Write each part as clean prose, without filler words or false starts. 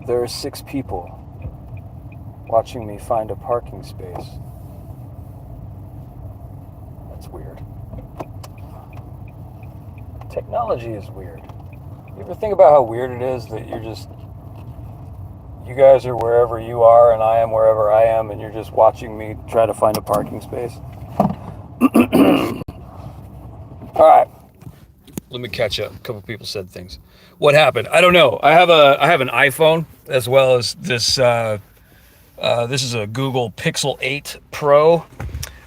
there are 6 people watching me find a parking space. That's weird. Technology is weird. You ever think about how weird it is that you guys are wherever you are and I am wherever I am, and you're just watching me try to find a parking space? All right. Let me catch up. A couple people said things. What happened? I don't know. I have an iPhone as well as this. This is a Google Pixel 8 Pro.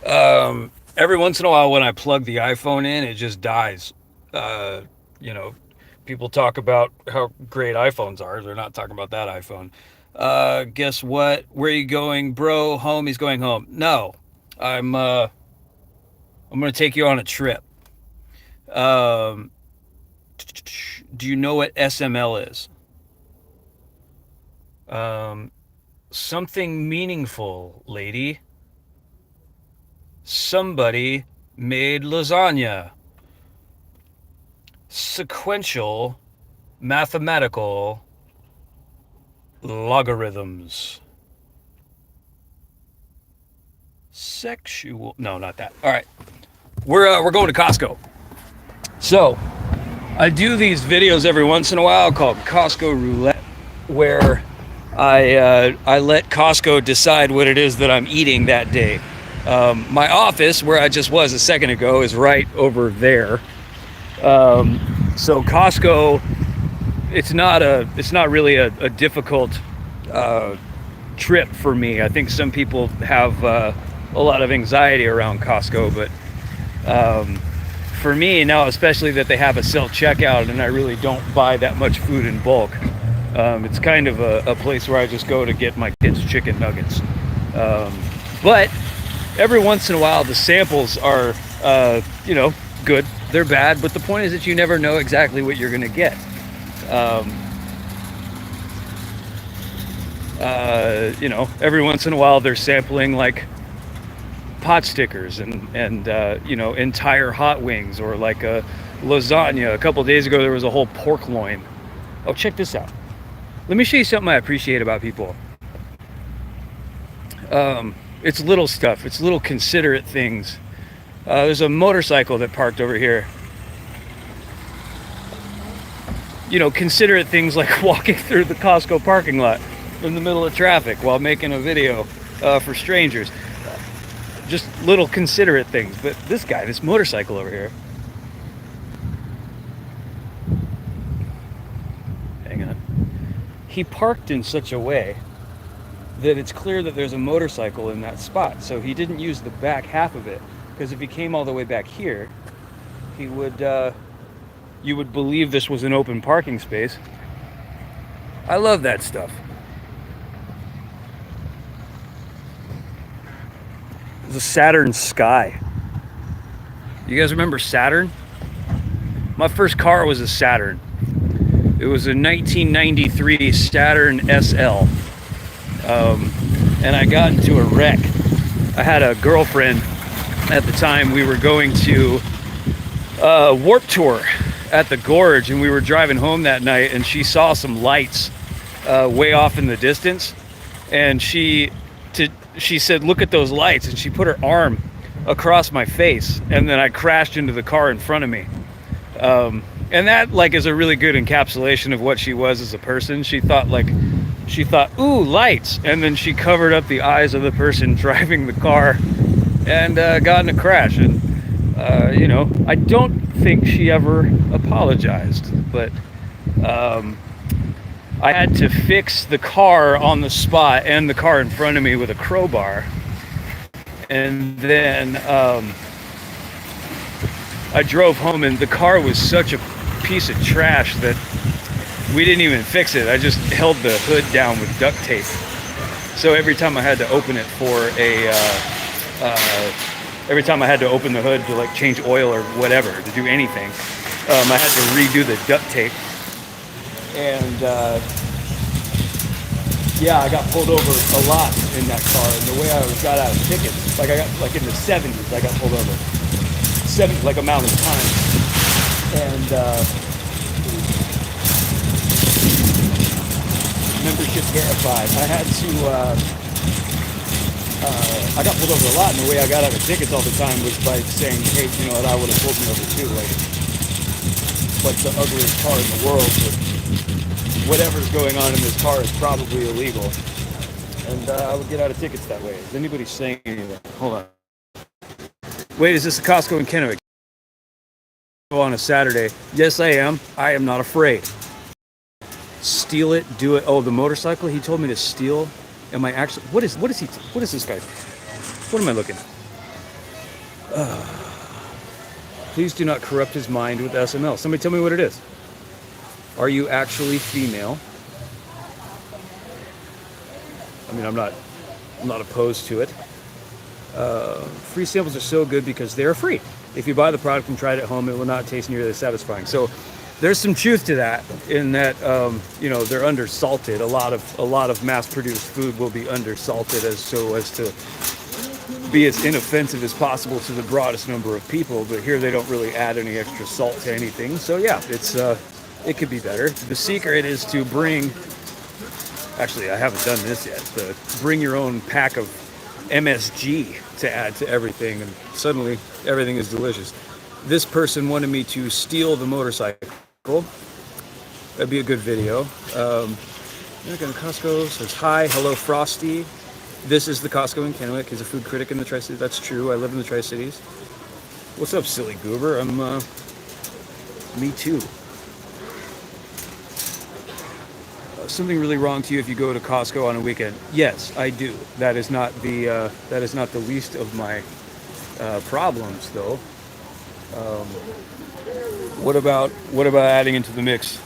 Every once in a while, when I plug the iPhone in, it just dies. You know, people talk about how great iPhones are. They're not talking about that iPhone. Guess what? Where are you going, bro? Home? He's going home. No, I'm going to take you on a trip. Do you know what SML is? Something meaningful, lady. Somebody made lasagna. Sequential mathematical logarithms. Sexual. No, not that. All right. We're going to Costco. So, I do these videos every once in a while called Costco Roulette, where I let Costco decide what it is that I'm eating that day. My office, where I just was a second ago, is right over there. So Costco, it's not really a difficult trip for me. I think some people have a lot of anxiety around Costco, but for me now, especially that they have a self-checkout and I really don't buy that much food in bulk, it's kind of a place where I just go to get my kids chicken nuggets. But every once in a while, the samples are, good. They're bad, but the point is that you never know exactly what you're going to get. Every once in a while, they're sampling like pot stickers and entire hot wings, or like a lasagna. A couple days ago, there was a whole pork loin. Oh, check this out. Let me show you something I appreciate about people. It's little stuff. It's little considerate things. There's a motorcycle that parked over here. Considerate things like walking through the Costco parking lot in the middle of traffic while making a video for strangers. Just little considerate things. But this motorcycle over here. Hang on. He parked in such a way that it's clear that there's a motorcycle in that spot. So he didn't use the back half of it. Because if he came all the way back here, he would, you would believe this was an open parking space. I love that stuff. The Saturn Sky. You guys remember Saturn? My first car was a Saturn. It was a 1993 Saturn SL. And I got into a wreck. I had a girlfriend at the time. We were going to Warped Tour at the Gorge, and we were driving home that night, and she saw some lights way off in the distance, and she said, "Look at those lights," and she put her arm across my face, and then I crashed into the car in front of me. And that is a really good encapsulation of what she was as a person. She thought, ooh, lights, and then she covered up the eyes of the person driving the car and got in a crash. And I don't think she ever apologized, but I had to fix the car on the spot and the car in front of me with a crowbar. And then I drove home, and the car was such a piece of trash that we didn't even fix it. I just held the hood down with duct tape. So every time I had to open it every time I had to open the hood to change oil or whatever, to do anything, I had to redo the duct tape. And I got pulled over a lot in that car. And the way I got out of tickets, I got in the 70s, I got pulled over. 70 amount of times. And remember membership verified. I had to, I got pulled over a lot, and the way I got out of tickets all the time was by saying, hey, you know what, I would have pulled me over too. Like the ugliest car in the world, but whatever's going on in this car is probably illegal. And I would get out of tickets that way. Is anybody saying anything? Hold on. Wait, is this a Costco in Kennewick? On a Saturday? Yes, I am. I am not afraid. Steal it, do it. Oh, the motorcycle? He told me to steal. Am I actually? What is this guy? What am I looking at? Please do not corrupt his mind with SML. Somebody tell me what it is. Are you actually female? I mean, I'm not opposed to it. Free samples are so good because they're free. If you buy the product and try it at home, it will not taste nearly as satisfying. So there's some truth to that, in that you know, they're undersalted. A lot of mass-produced food will be undersalted as to be as inoffensive as possible to the broadest number of people. But here they don't really add any extra salt to anything. So yeah, it could be better. The secret is to bring. Actually, I haven't done this yet. But bring your own pack of MSG to add to everything, and suddenly everything is delicious. This person wanted me to steal the motorcycle. That'd be a good video. Costco says hi, hello Frosty. This is the Costco in Kennewick. He's a food critic in the Tri-Cities. That's true. I live in the Tri-Cities. What's up, silly goober? Me too. Something really wrong to you if you go to Costco on a weekend? Yes, I do. That is not the least of my problems, though. What about adding into the mix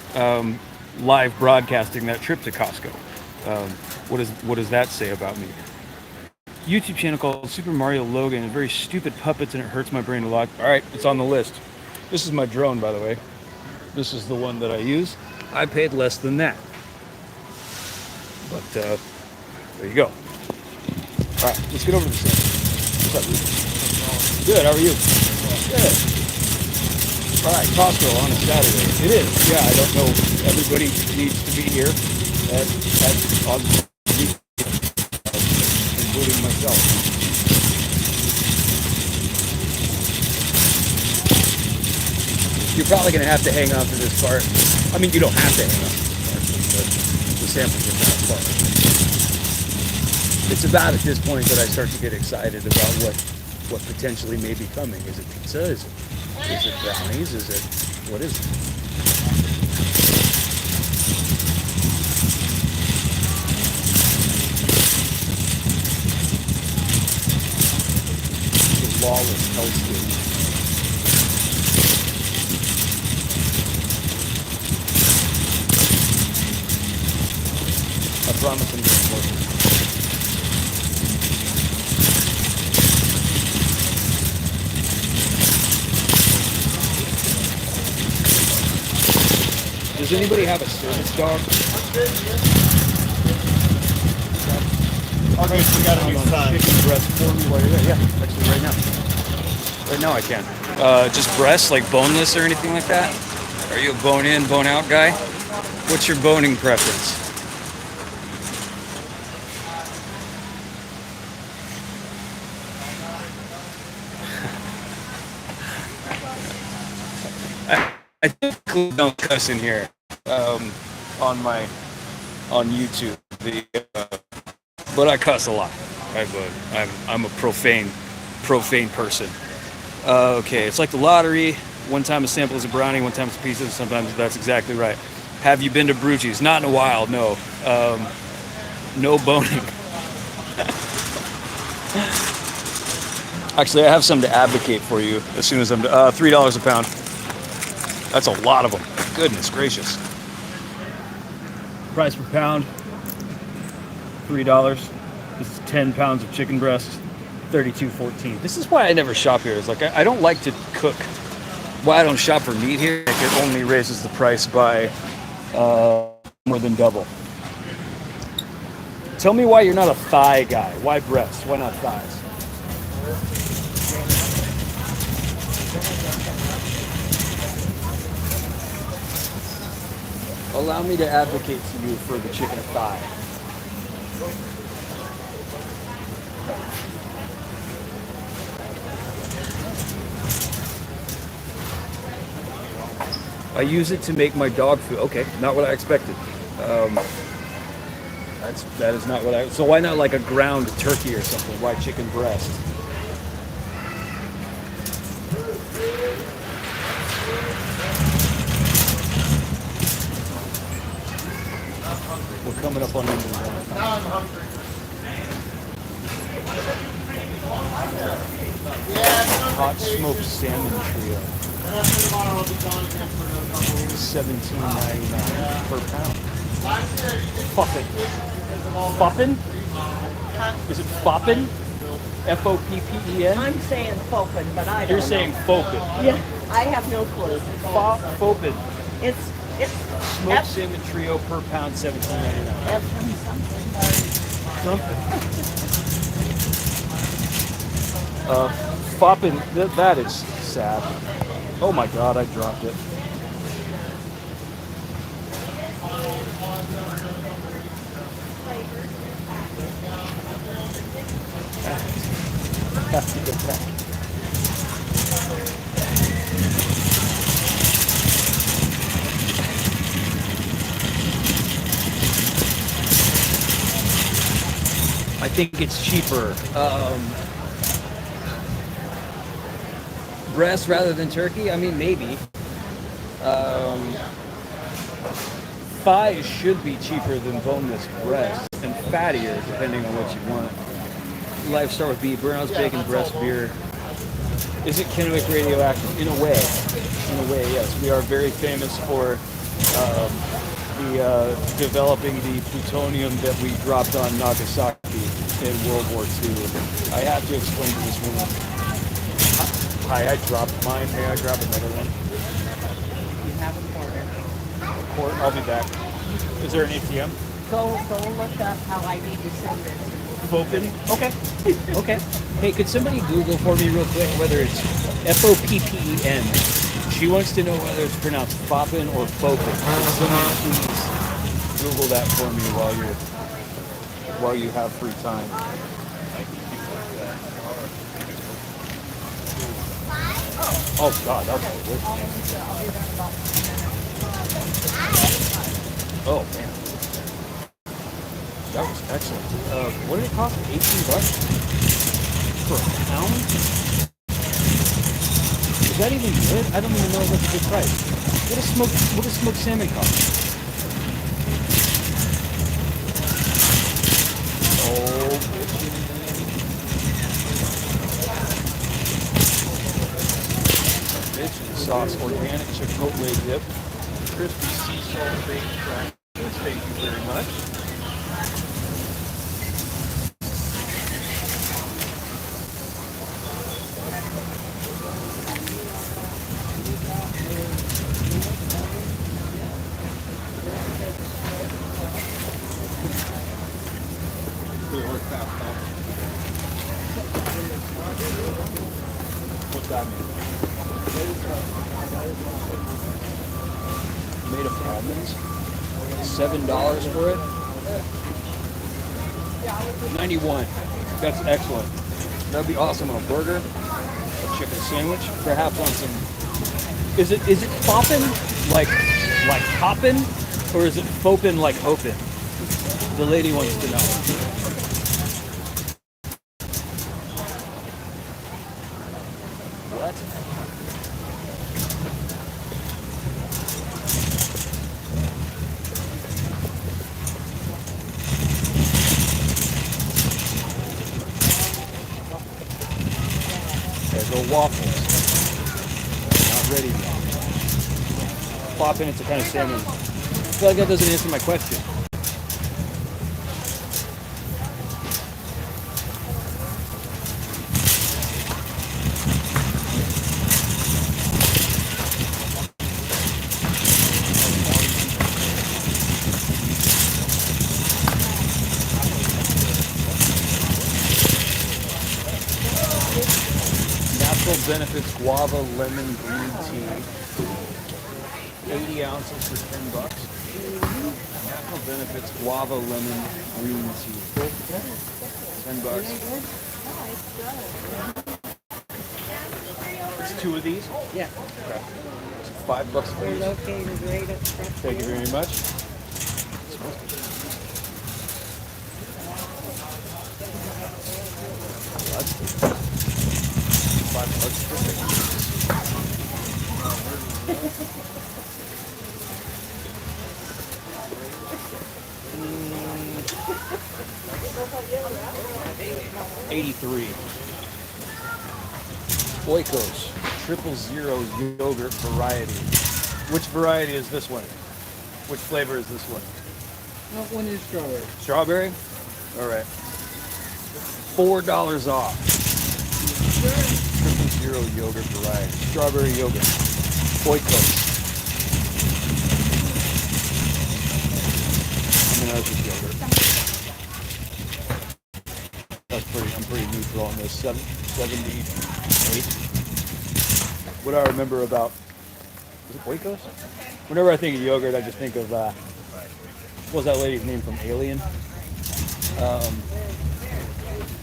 live broadcasting that trip to Costco? What does that say about me? YouTube channel called Super Mario Logan and very stupid puppets, and it hurts my brain a lot. All right, it's on the list. This is my drone, by the way. This is the one that I use. I paid less than that. But there you go. All right, let's get over to the same. What's up, dude? Good, how are you? Good. All right, Costco on a Saturday. It is. Yeah, I don't know. Everybody needs to be here on including myself. You're probably going to have to hang on to this part. I mean, you don't have to hang on to this part, but the samples are kind of fun. It's about at this point that I start to get excited about what potentially may be coming. Is it pizza? Is it brownies? What is it? The lawless hellscape. I promise I'm going to work. Does anybody have a service dog? Okay, so we got a new sign. Chicken breast for me while you're there. Yeah, actually right now. Right now I can. Just breasts, like boneless or anything like that? Are you a bone in, bone out guy? What's your boning preference? I typically don't cuss in here on YouTube, but I cuss a lot. I'm a profane person. Okay, it's like the lottery. One time a sample is a brownie, one time it's a pizza. Sometimes that's exactly right. Have you been to Brucci's? Not in a while, no. No boning. Actually, I have some to advocate for you as soon as I'm $3 a pound. That's a lot of them. Goodness gracious. Price per pound, $3. This is 10 pounds of chicken breast, $32.14. This is why I never shop here. It's like I don't like to cook. Why I don't shop for meat here, it only raises the price by more than double. Tell me why you're not a thigh guy. Why breasts? Why not thighs? Allow me to advocate to you for the chicken thigh. I use it to make my dog food. Okay, not what I expected. That is not what I. So why not like a ground turkey or something? Why chicken breast? We're coming up on number one. Now I'm hungry. Hot smoked salmon trio. $17.99 per pound. Fuppin. Fuppin? Is it Foppin? F-O-P-P-E-N? I'm saying Fopen, but I don't You're know. saying Foppin. Yeah, I have no clue. Foppin. It's Smoked F salmon trio per pound, $17.99. F something. Foppin, that is sad. Oh my god, I dropped it. Have to get back. I think it's cheaper. Breast rather than turkey? I mean, maybe. Thighs should be cheaper than boneless breast and fattier, depending on what you want. Life start with beef, brown's bacon, breast, beer. Is it Kennewick radioactive? In a way, yes. We are very famous for developing the plutonium that we dropped on Nagasaki in World War II. I have to explain to this woman. Hi, I dropped mine. May I grab another one? You have a quarter. I'll be back. Is there an ATM? Go look up how I need to send it. Foppen? Okay. Okay. Hey, could somebody Google for me real quick whether it's F-O-P-P-E-N? She wants to know whether it's pronounced Foppen or Foppen. Could somebody please Google that for me while you have free time? Oh God, that was delicious. Oh man. That was excellent. What did it cost? $18 for a pound? Is that even good? I don't even know if that's a good price. What does smoked salmon cost? Oh, bitch sauce, organic chipotle dip, crispy sea salt baked crackers. Thank you very much. What's that mean? Made of almonds? $7 for it? 91. That's excellent. That'd be awesome on a burger, a chicken sandwich, perhaps on some. Is it foppin' like hoppin', or is it fopin' like open? The lady wants to know. What? Okay, the waffles. Not ready yet. Popping into kind of salmon. I feel like that doesn't answer my question. Natural benefits guava lemon green tea. 80 ounces for $10. Natural benefits, guava, lemon, green tea. $10. It's 2 of these. Yeah. Okay. It's $5 We're each. located right up front. Thank you very much. That's $5 for 83. Oikos, 000 yogurt variety. Which variety is this one? Which flavor is this one? That one is strawberry. Strawberry? All right. $4 off. 000 yogurt variety. Strawberry yogurt. Oikos. I mean, that's just yogurt. I'm pretty neutral on this. 78. What do I remember about, is it Oikos? Whenever I think of yogurt, I just think of, what was that lady's name from Alien?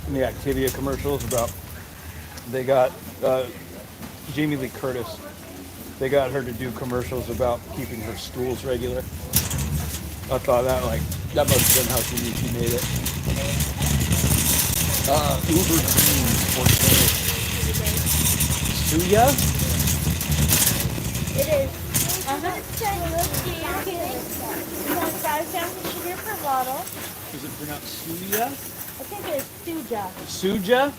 In the Activia commercials about, they got, Jamie Lee Curtis, they got her to do commercials about keeping her stools regular. I thought that must have been how she knew she made it. Uber Greens organic. Suya? It is 100% milky and 5 grams of sugar per bottle. Is it pronounced Suya? I think it's Suja. Suja?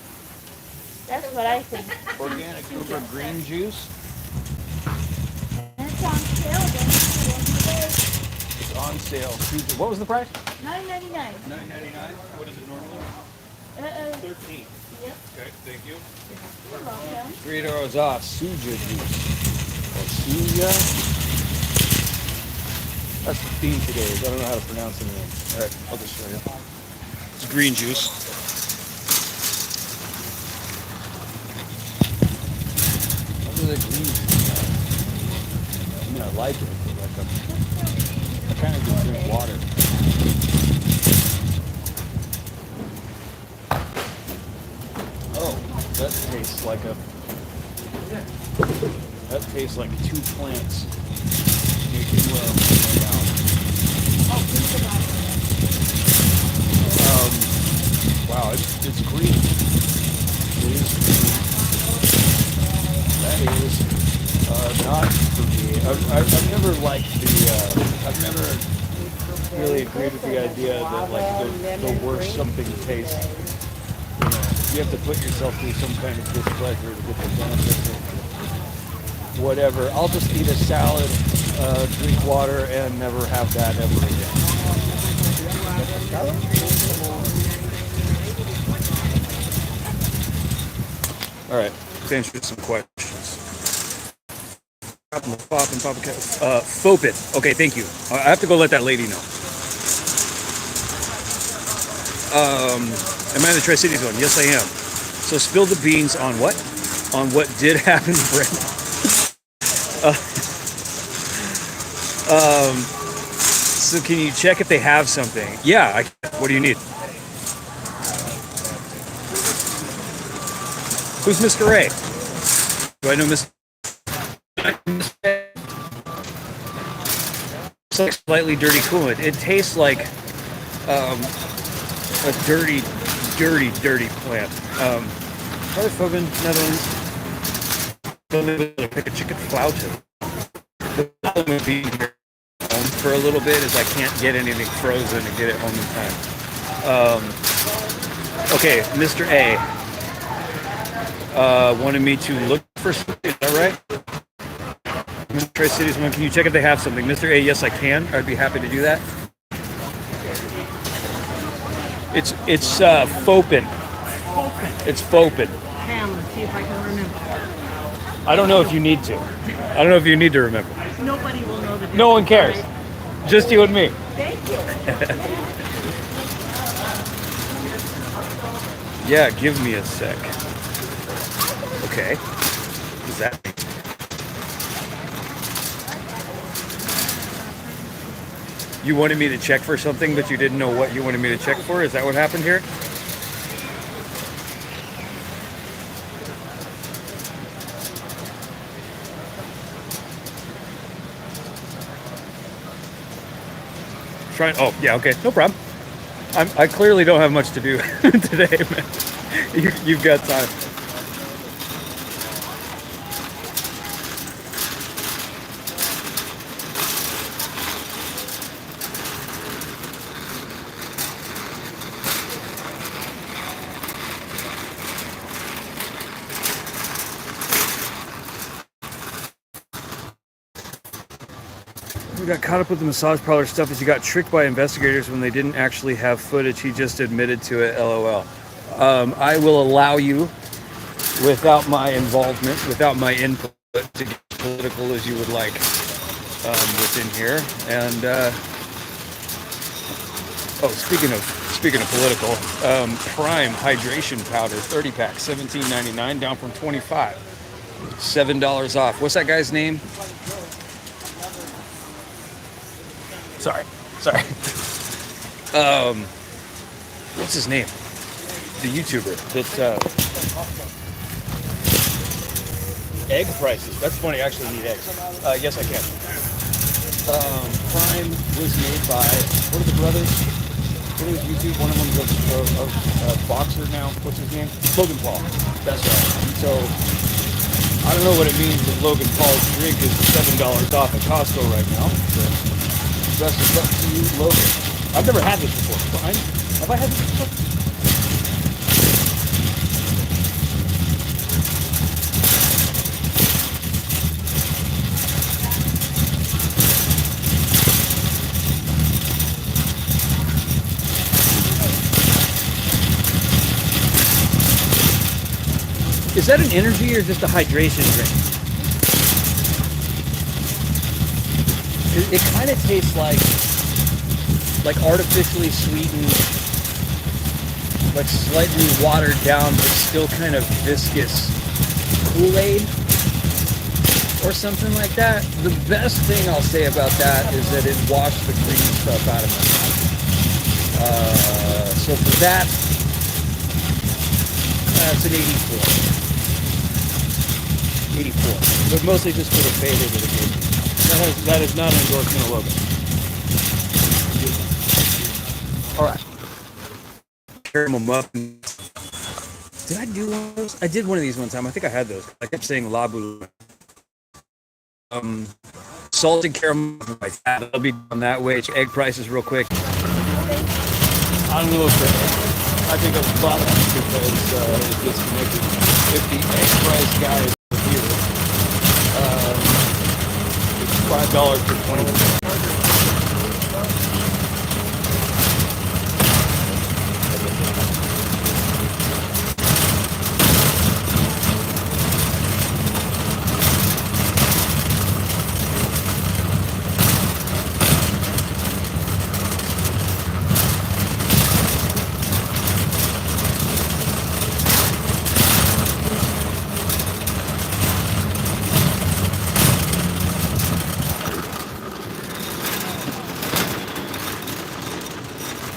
That's what I think. Organic Uber green juice. And it's on sale again. It's on sale. Suja. What was the price? $9.99. $9.99. What is it normally? 13. Yep. Okay, thank you. You're welcome. $3 off. Suja juice. Or Suya. That's the theme today. I don't know how to pronounce the name. All right, I'll just show you. It's green juice. What is it green juice? I mean, I like it, but I kind of just drink water. Oh, that tastes like two plants making love in my mouth. Wow, it's green. It is green. That is not for me. I've never liked I've never really agreed with the idea that the worse something tastes, you have to put yourself through some kind of displeasure to get the benefits of whatever. I'll just eat a salad, drink water, and never have that ever again. All right, let's answer some questions. Fopit. Okay, thank you. I have to go let that lady know. Am I in the Tri-Cities one? Yes, I am. So spill the beans on what? On what did happen, Brent. So can you check if they have something? Yeah, what do you need? Who's Mr. A? Do I know Mr. It's like slightly dirty coolant. It tastes like a dirty plant. Harthoven, Netherlands. Don't pick a chicken flouted. The problem with being here home for a little bit is I can't get anything frozen and get it home in time. Okay, Mr. A wanted me to look for something. Is that right? Tri-Cities one. Can you check if they have something? Mr. A, yes, I can. I'd be happy to do that. It's Fopin. It's Fopin. See if I can remember. I don't know if you need to. I don't know if you need to remember. Nobody will know the difference. No one cares. Right? Just you and me. Thank you. Yeah, give me a sec. Okay. What does that mean? You wanted me to check for something, but you didn't know what you wanted me to check for? Is that what happened here? Trying. Oh, yeah, okay. No problem. I clearly don't have much to do today, man. You've got time. We got caught up with the massage parlor stuff as he got tricked by investigators when they didn't actually have footage. He just admitted to it, LOL. I will allow you, without my involvement, without my input, to get political as you would like within here. And speaking of political, Prime hydration powder, 30 pack, $17.99, down from $25, $7 off. What's that guy's name? Sorry. What's his name? The YouTuber that egg prices. That's funny. I actually need eggs. Yes, I can. Prime was made by what are the brothers? What is YouTube? One of them's a boxer now. What's his name? Logan Paul. That's right. So I don't know what it means that Logan Paul's drink is $7 off at Costco right now. So, best of luck to you, Logan. I've never had this before. Brian, have I had this before? Is that an energy or just a hydration drink? It kind of tastes like artificially sweetened, like slightly watered down, but still kind of viscous Kool-Aid or something like that. The best thing I'll say about that is that it washed the green stuff out of my mouth. So for that, that's an 84, but mostly just for the favor that it gave me. That is not an endorsement of Logan. All right. Caramel muffins. Did I do one of those? I did one of these one time. I think I had those. I kept saying La Boule. Salted caramel muffins. I'll be on that way. Egg prices real quick. I'm a little bit. I think I'm bottom because it disconnected. If the egg price guy is here, $5 for 20.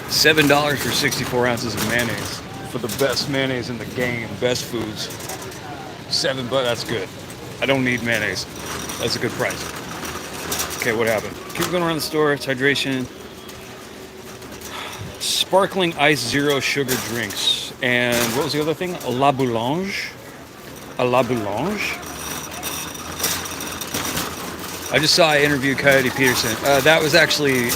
$7 for 64 ounces of mayonnaise for the best mayonnaise in the game, best foods. $7, that's good. I don't need mayonnaise. That's a good price. Okay, what happened? Keep going around the store. It's hydration. Sparkling ice zero sugar drinks. And what was the other thing? A la boulange. A la boulange. I just saw I interviewed Coyote Peterson. That was actually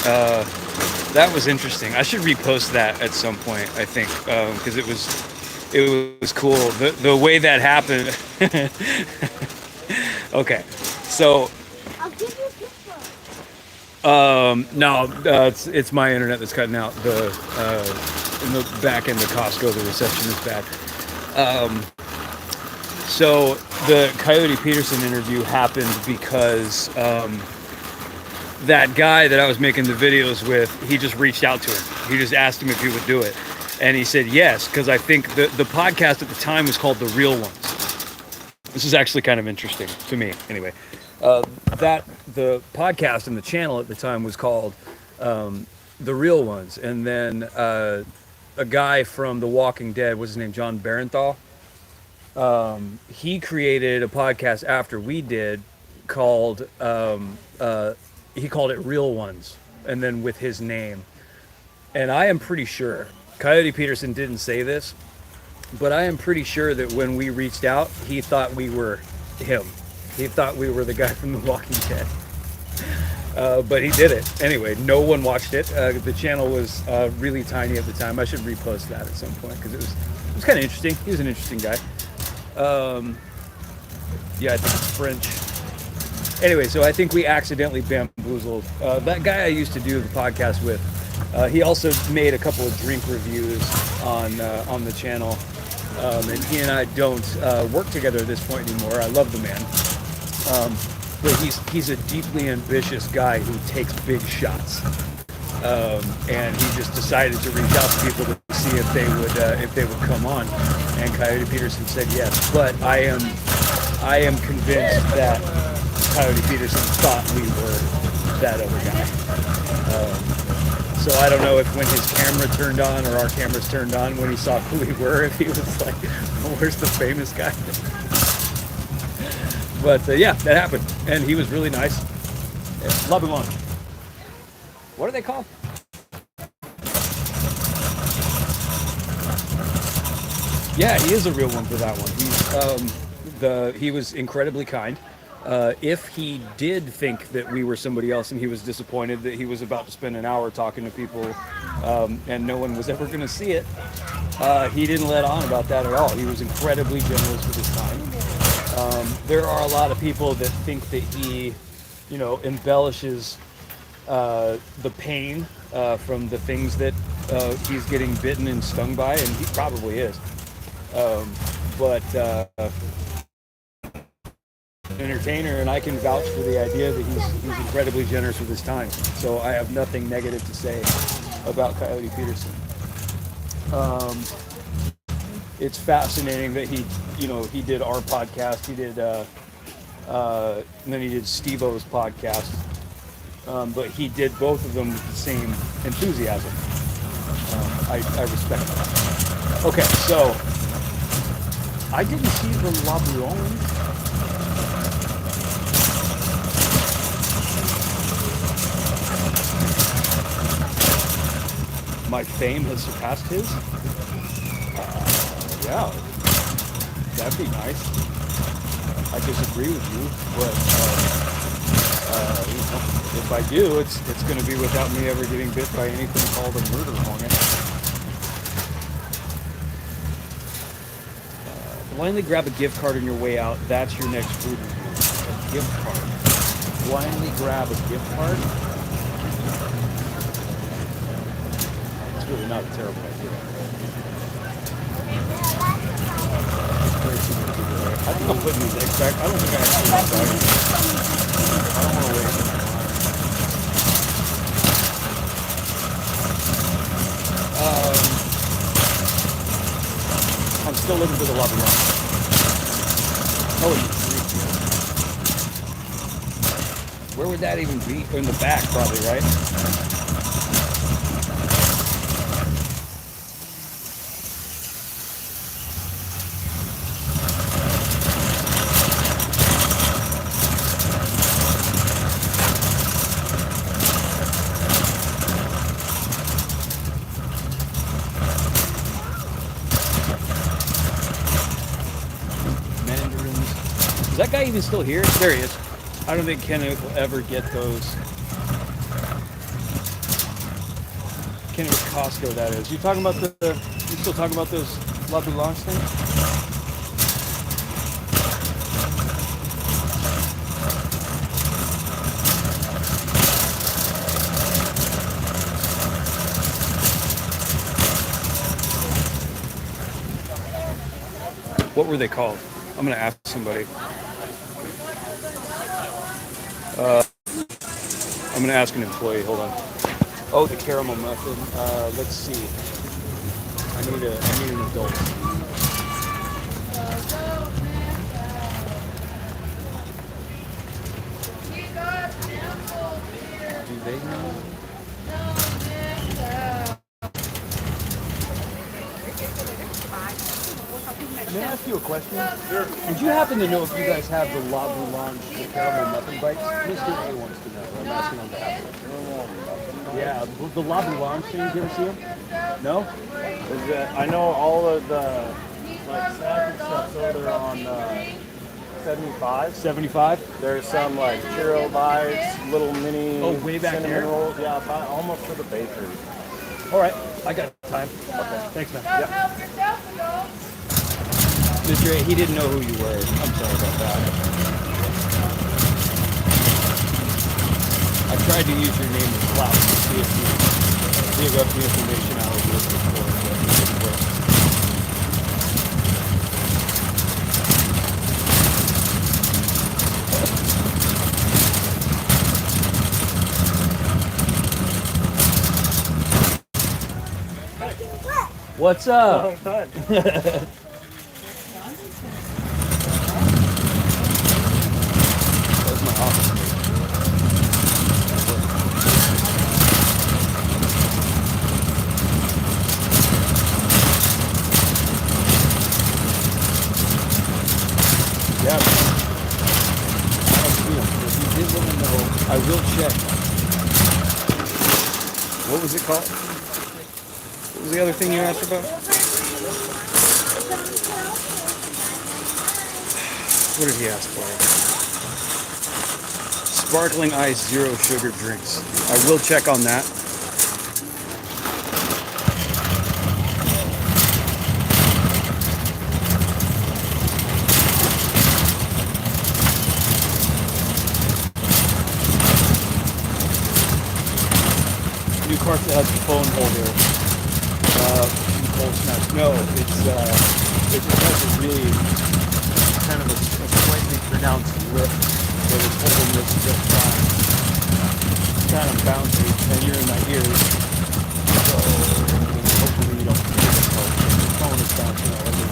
that was interesting. I should repost that at some point, I think, because it was cool. The way that happened. Okay, so I'll give you a picture. no, it's my internet that's cutting out. In the back end of Costco, the reception is bad. So the Coyote Peterson interview happened because that guy that I was making the videos with, he just reached out to him. He just asked him if he would do it. And he said yes, because I think the podcast at the time was called The Real Ones. This is actually kind of interesting to me, anyway. The podcast and the channel at the time was called the real ones. And then a guy from The Walking Dead, what's his name, John Barenthal. He created a podcast after we did called he called it Real Ones, and then with his name. And I am pretty sure Coyote Peterson didn't say this, but I am pretty sure that when we reached out, he thought we were him. He thought we were the guy from The Walking Dead. But he did it. Anyway, no one watched it. The channel was really tiny at the time. I should repost that at some point because it was kind of interesting. He was an interesting guy. Yeah, I think it's French. Anyway, so I think we accidentally bamboozled that guy I used to do the podcast with. He also made a couple of drink reviews on the channel, and he and I don't work together at this point anymore. I love the man, but he's a deeply ambitious guy who takes big shots, and he just decided to reach out to people to see if they would come on. And Coyote Peterson said yes, but I am convinced that Coyote Peterson thought we were that other guy. So I don't know if when his camera turned on or our cameras turned on when he saw who we were, if he was like, oh, where's the famous guy? But yeah, that happened. And he was really nice. Yeah, love him on. What are they called? Yeah, he is a real one for that one. He was incredibly kind. If he did think that we were somebody else and he was disappointed that he was about to spend an hour talking to people and no one was ever going to see it, he didn't let on about that at all. He was incredibly generous with his time. There are a lot of people that think that he, embellishes the pain from the things that he's getting bitten and stung by, and he probably is. But entertainer, and I can vouch for the idea that he's incredibly generous with his time. So I have nothing negative to say about Coyote Peterson. It's fascinating that he did our podcast. He did, and then he did Steve-O's podcast. But he did both of them with the same enthusiasm. I respect that. Okay, so I didn't see the La Bouillon. My fame has surpassed his? Yeah, that'd be nice. I disagree with you, but if I do, it's going to be without me ever getting bit by anything called a murder hornet. Blindly grab a gift card on your way out. That's your next food review. A gift card. Blindly grab a gift card. Really not a terrible idea. I think I'm putting these eggs back. I don't think I actually want that. I don't want to waste it. I'm still looking for the lobby line. Oh, where would that even be? In the back, probably, right? Is that guy even still here? There he is. I don't think Kenneth will ever get those. Kenneth Costco, that is. You talking about you still talking about those La Boulange things? What were they called? I'm gonna ask somebody. I'm gonna ask an employee. Hold on. Oh, the caramel muffin. Let's see. I need an adult. Do they know? May I ask you a question? Sure. Would you happen to know if you guys have the La Boulange, the caramel muffin bites? Mr. A wants to know. I'm asking on behalf of him. Yeah, the La Boulange things, you ever see them? No? I know all of the like snacks and stuff, so they're on 75. 75? There's some like churro bites, little mini way back cinnamon there? rolls. Yeah, almost to the bakery. All right, I got time. Okay, thanks, man. Yep. Mr. A, he didn't know who you were. I'm sorry about that. I tried to use your name as clout to see if you give up the information I was looking for, but it didn't work. What's up? Long time. That's my office. Yeah. I don't see him. If you did let me know, I will check. What was it called? What was the other thing you asked about? What did he ask for? Sparkling ice, 0 sugar drinks. I will check on that. New cart that has a phone holder. Cold snaps. No, it just has a really kind of a slightly pronounced lip that is holding this just fine. It's kind of bouncy, and you're in my ears, so hopefully you don't feel the phone. The phone is bouncing all over.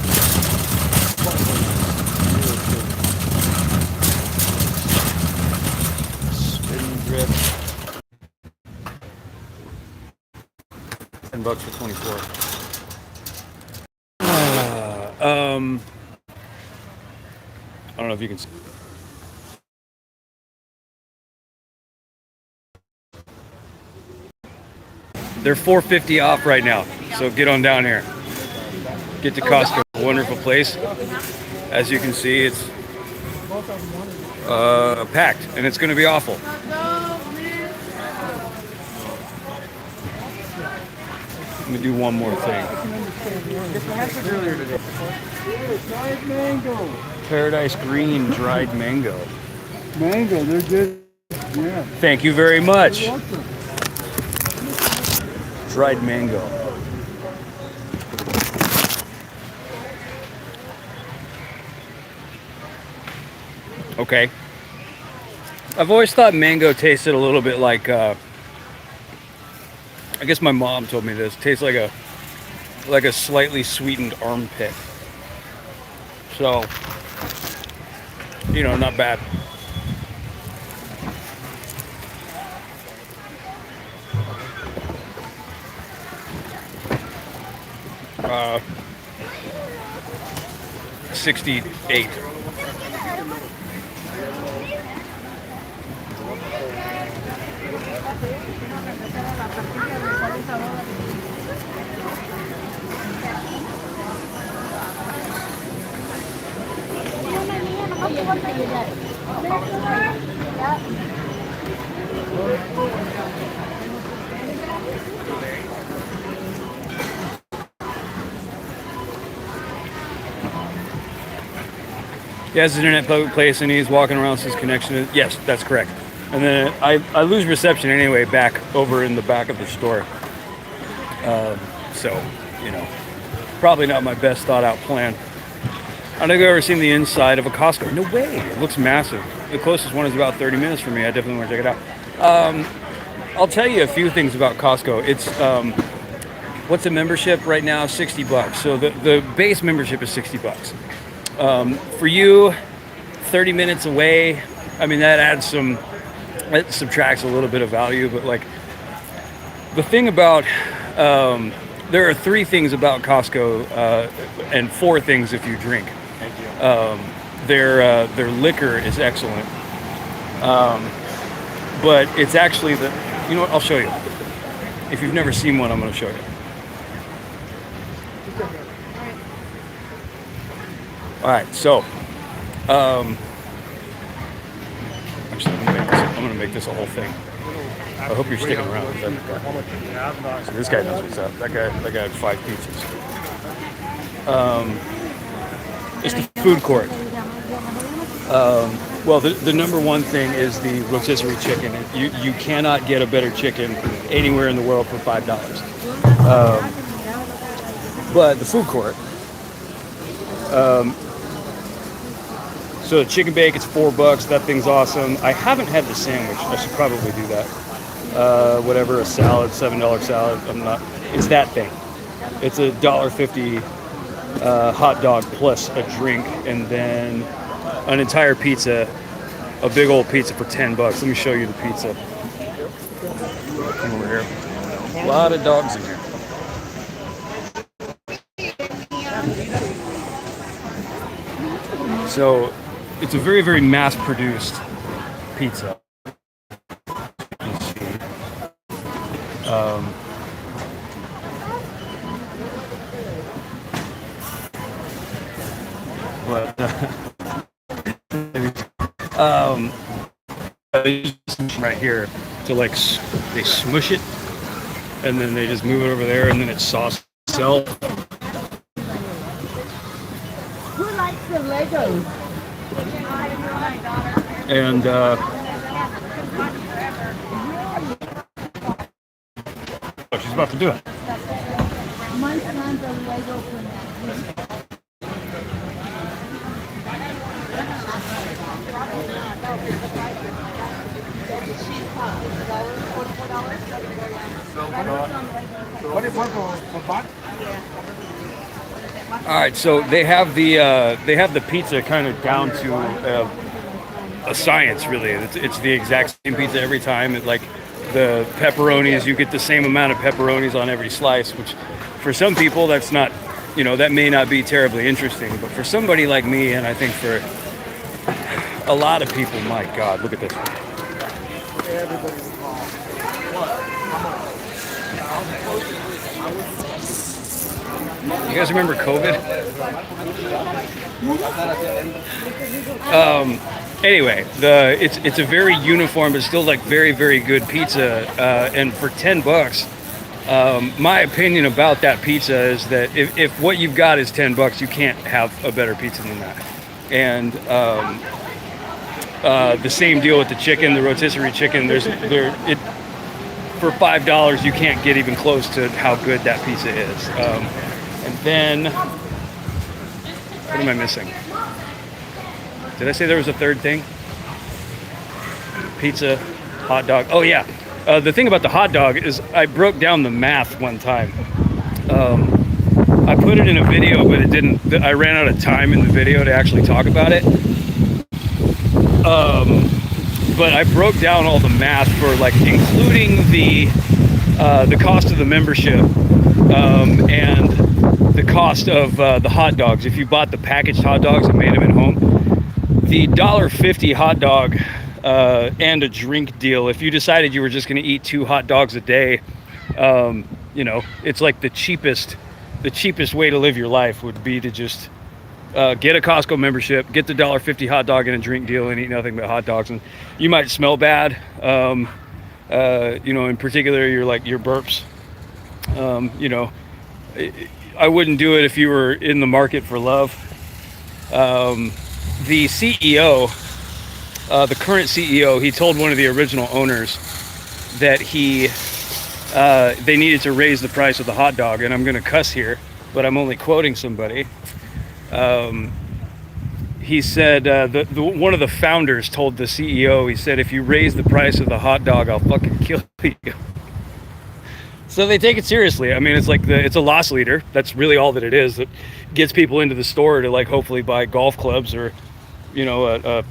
Spin grip. $10 for 24. I don't know if you can see. They're $4.50 off right now, so get on down here. Get to Costco, wonderful place. As you can see, it's packed, and it's going to be awful. Let me do one more thing. Dried mango. Paradise Green dried mango. Mango, they're good. Yeah. Thank you very much. You're welcome. Dried mango. Okay. I've always thought mango tasted a little bit like, I guess my mom told me this, tastes like a slightly sweetened armpit. So, you know, not bad. Uh, 68. He has his internet plug in place and he's walking around with his connection. Yes, that's correct. And then I lose reception anyway back over in the back of the store. So, you know, probably not my best thought out plan. I don't think I've ever seen the inside of a Costco. No way. It looks massive. The closest one is about 30 minutes from me. I definitely want to check it out. I'll tell you a few things about Costco. It's what's a membership right now? $60. So the base membership is $60. For you, 30 minutes away, I mean, that subtracts a little bit of value, but like the thing about there are 3 things about Costco, and 4 things if you drink. Thank you. Their liquor is excellent, but it's actually you know what? I'll show you. If you've never seen one, I'm going to show you. All right, so actually, I'm going to make this a whole thing. I hope you're sticking around. So this guy knows what's up. That guy had 5 pizzas. It's the food court. Well, the number one thing is the rotisserie chicken. You cannot get a better chicken anywhere in the world for $5. But the food court. So the chicken bake, it's $4. That thing's awesome. I haven't had the sandwich. I should probably do that. Whatever, a salad, $7 salad. It's that thing. It's a $1.50 hot dog plus a drink, and then an entire pizza, a big old pizza for $10. Let me show you the pizza. Come over here. A lot of dogs in here. So it's a very, very mass-produced pizza. Right here to like they smush it and then they just move it over there and then it's sauce itself. Who likes the Legos? And oh, she's about to do it. My son's a Lego fanatic. All right, so they have the pizza kind of down to a science, really. It's the exact same pizza every time. Like the pepperonis, you get the same amount of pepperonis on every slice, which for some people that's not, that may not be terribly interesting, but for somebody like me, and I think for a lot of people, my God, look at this. You guys remember COVID? Anyway, it's a very uniform, but still like very, very good pizza. And for $10, my opinion about that pizza is that if what you've got is $10, you can't have a better pizza than that. And the same deal with the chicken, the rotisserie chicken. For $5, you can't get even close to how good that pizza is. And then, what am I missing? Did I say there was a third thing? Pizza, hot dog. Oh yeah. The thing about the hot dog is I broke down the math one time. I put it in a video, but it didn't. I ran out of time in the video to actually talk about it. But I broke down all the math for like including the cost of the membership and the cost of the hot dogs. If you bought the packaged hot dogs and made them at home, the $1.50 hot dog and a drink deal. If you decided you were just going to eat 2 hot dogs a day, it's like the cheapest way to live your life would be to just get a Costco membership, get the $1.50 hot dog and a drink deal, and eat nothing but hot dogs. And you might smell bad, in particular your burps. I wouldn't do it if you were in the market for love. The CEO, the current CEO, he told one of the original owners that they needed to raise the price of the hot dog, and I'm going to cuss here, but I'm only quoting somebody. He said, one of the founders told the CEO, he said, if you raise the price of the hot dog, I'll fucking kill you. So they take it seriously. I mean, it's like it's a loss leader. That's really all that it is. That gets people into the store to like hopefully buy golf clubs or, a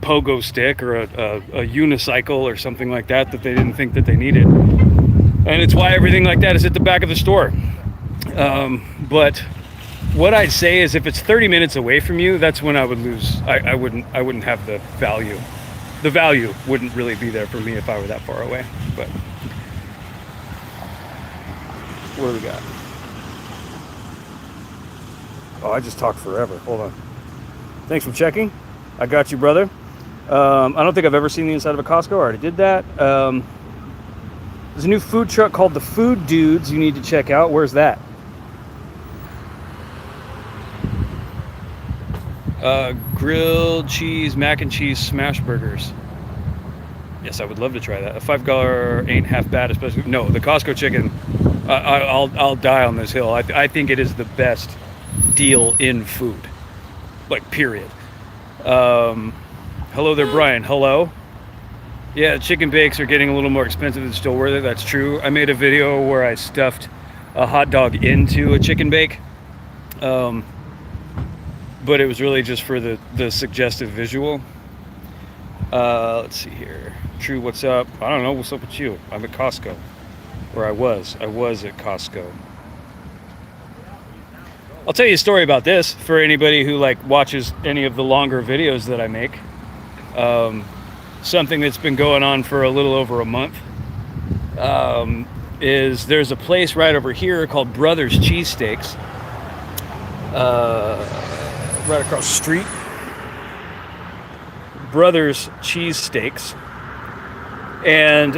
pogo stick or a unicycle or something like that they didn't think that they needed. And it's why everything like that is at the back of the store. But what I'd say is if it's 30 minutes away from you, that's when I would lose. I wouldn't have the value. The value wouldn't really be there for me if I were that far away. But what do we got? Oh, I just talked forever. Hold on. Thanks for checking. I got you, brother. I don't think I've ever seen the inside of a Costco. I already did that. There's a new food truck called the Food Dudes you need to check out. Where's that? Grilled cheese, mac and cheese, smash burgers. Yes, I would love to try that. A $5 ain't half bad, especially. No, the Costco chicken. I'll die on this hill. I think it is the best deal in food, like period. Hello there, Brian. Hello. Yeah, chicken bakes are getting a little more expensive. It's still worth it. That's true. I made a video where I stuffed a hot dog into a chicken bake. But it was really just for the suggestive visual. Let's see here. True, what's up? I don't know. What's up with you? I'm at Costco. Or I was at Costco. I'll tell you a story about this for anybody who like watches any of the longer videos that I make. Something that's been going on for a little over a month is there's a place right over here called Brothers Cheesesteaks, right across the street. Brothers Cheesesteaks, and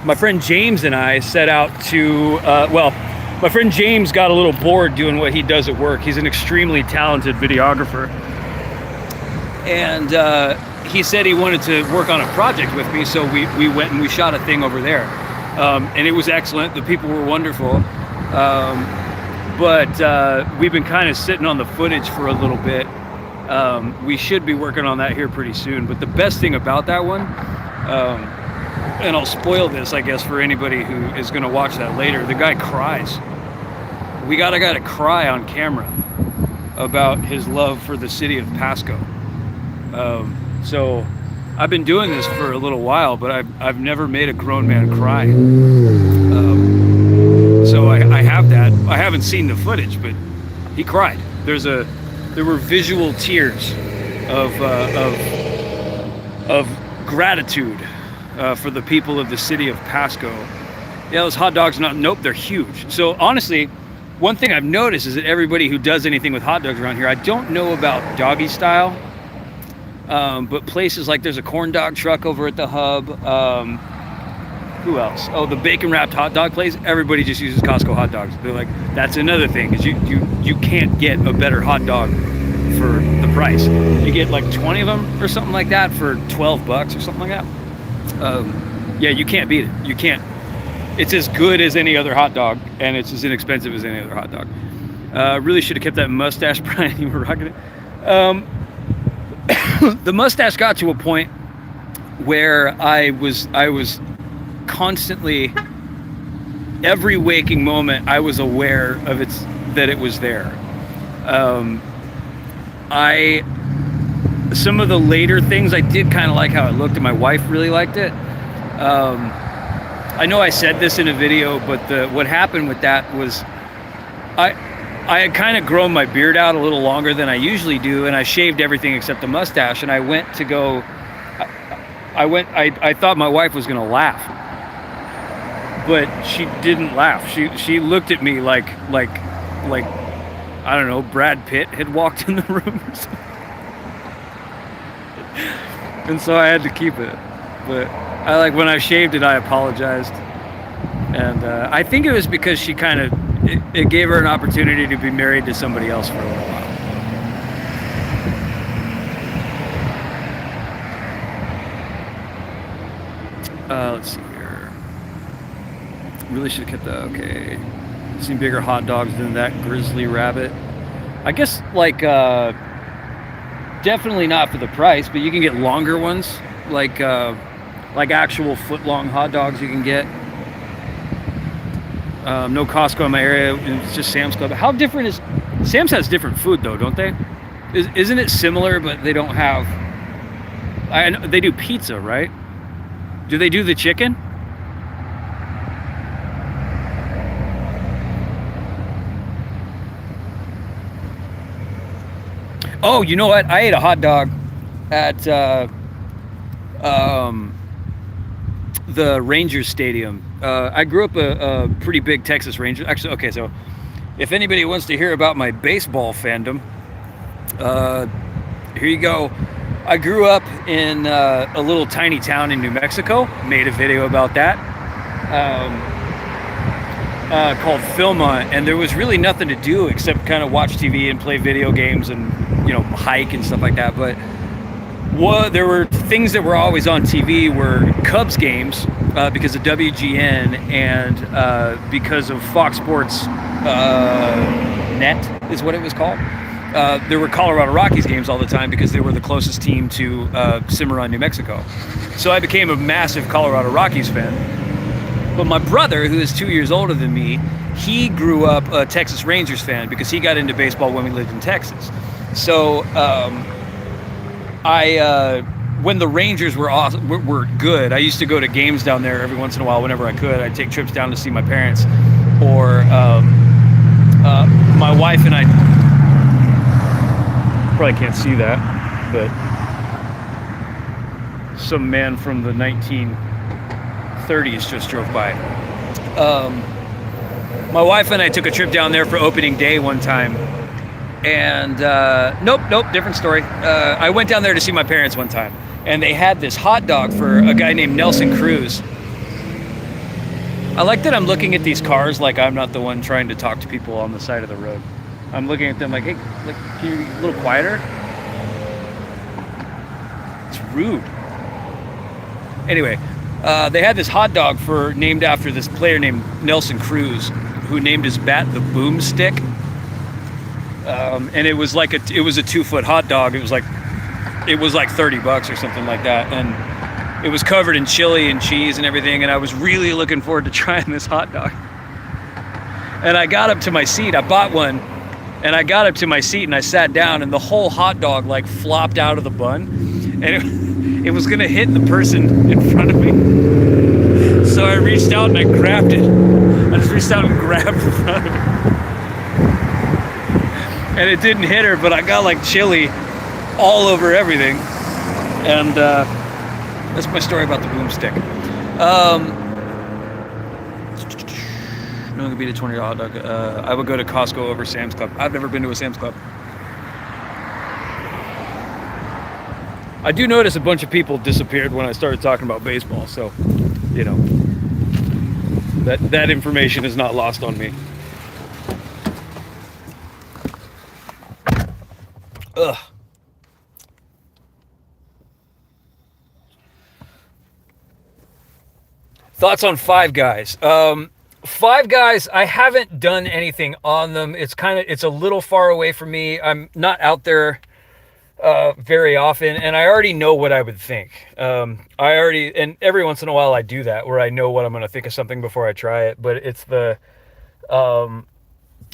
my friend James and I set out to my friend James got a little bored doing what he does at work. He's an extremely talented videographer, and he said he wanted to work on a project with me, so we went and we shot a thing over there, and it was excellent. The people were wonderful, but we've been kind of sitting on the footage for a little bit. We should be working on that here pretty soon, but the best thing about that one, and I'll spoil this, I guess, for anybody who is going to watch that later, the guy cries. We got a guy to cry on camera about his love for the city of Pasco. So I've been doing this for a little while, but I've never made a grown man cry. So I have that. I haven't seen the footage, but he cried. There were visual tears of gratitude for the people of the city of Pasco. Yeah, those hot dogs, nope, they're huge. So honestly, one thing I've noticed is that everybody who does anything with hot dogs around here, I don't know about doggy style, but places like there's a corn dog truck over at the Hub. Who else? Oh, the bacon wrapped hot dog place. Everybody just uses Costco hot dogs. They're like, that's another thing, is you can't get a better hot dog for the price. You get like 20 of them or something like that for $12 or something like that. Yeah, you can't beat it. You can't. It's as good as any other hot dog, and it's as inexpensive as any other hot dog. Really should have kept that mustache, Brian. You were rocking it. The mustache got to a point where I was constantly, every waking moment, I was aware of that it was there. Some of the later things I did kind of like how it looked, and my wife really liked it. I know I said this in a video, but what happened with that was I had kind of grown my beard out a little longer than I usually do, and I shaved everything except the mustache, and I went to go, I thought my wife was gonna laugh, but she didn't laugh. She looked at me like I don't know, Brad Pitt had walked in the room or something. And so I had to keep it. But when I shaved it, I apologized. And I think it was because she kind of, it gave her an opportunity to be married to somebody else for a little while. Let's see here. Really should have kept that. Okay. Seen bigger hot dogs than that grizzly rabbit. I guess definitely not for the price, but you can get longer ones, like actual foot-long hot dogs you can get. No Costco in my area. It's just Sam's Club. How different is Sam's? Has different food though, don't they? Isn't it similar, but they don't have? They do pizza, right? Do they do the chicken? Oh, you know what? I ate a hot dog at um, the Rangers Stadium. I grew up a pretty big Texas Ranger. Actually, okay, so if anybody wants to hear about my baseball fandom, here you go. I grew up in a little tiny town in New Mexico. Made a video about that. Called Philmont, and there was really nothing to do except kind of watch TV and play video games and hike and stuff like that. But there were things that were always on TV were Cubs games because of WGN and because of Fox Sports Net is what it was called. There were Colorado Rockies games all the time because they were the closest team to Cimarron, New Mexico. So I became a massive Colorado Rockies fan. But my brother, who is 2 years older than me, he grew up a Texas Rangers fan because he got into baseball when we lived in Texas. So when the Rangers were awesome, were good, I used to go to games down there every once in a while whenever I could. I'd take trips down to see my parents. Or my wife and I, probably can't see that, but some man from the 1930s just drove by. My wife and I took a trip down there for opening day one time, and nope, different story. I went down there to see my parents one time, and they had this hot dog for a guy named Nelson Cruz. I like that I'm looking at these cars like I'm not the one trying to talk to people on the side of the road. I'm looking at them like, hey, can you be a little quieter? It's rude. Anyway, they had this hot dog named after this player named Nelson Cruz, who named his bat the Boomstick. And it was like a 2-foot hot dog. It was like $30 or something like that, and it was covered in chili and cheese and everything. And I was really looking forward to trying this hot dog. And I got up to my seat. I bought one, and I got up to my seat and I sat down, and the whole hot dog like flopped out of the bun, and it was gonna hit the person in front of me. So I reached out and I grabbed it. I just reached out and grabbed the front of it. And it didn't hit her, but I got like chili all over everything. And that's my story about the Boomstick. No, it could be the $20 hot dog. I would go to Costco over Sam's Club. I've never been to a Sam's Club. I do notice a bunch of people disappeared when I started talking about baseball, so that information is not lost on me. Ugh. Thoughts on Five Guys? Five Guys, I haven't done anything on them. It's a little far away from me. I'm not out there very often, and I already know what I would think. And every once in a while I do that, where I know what I'm going to think of something before I try it. But it's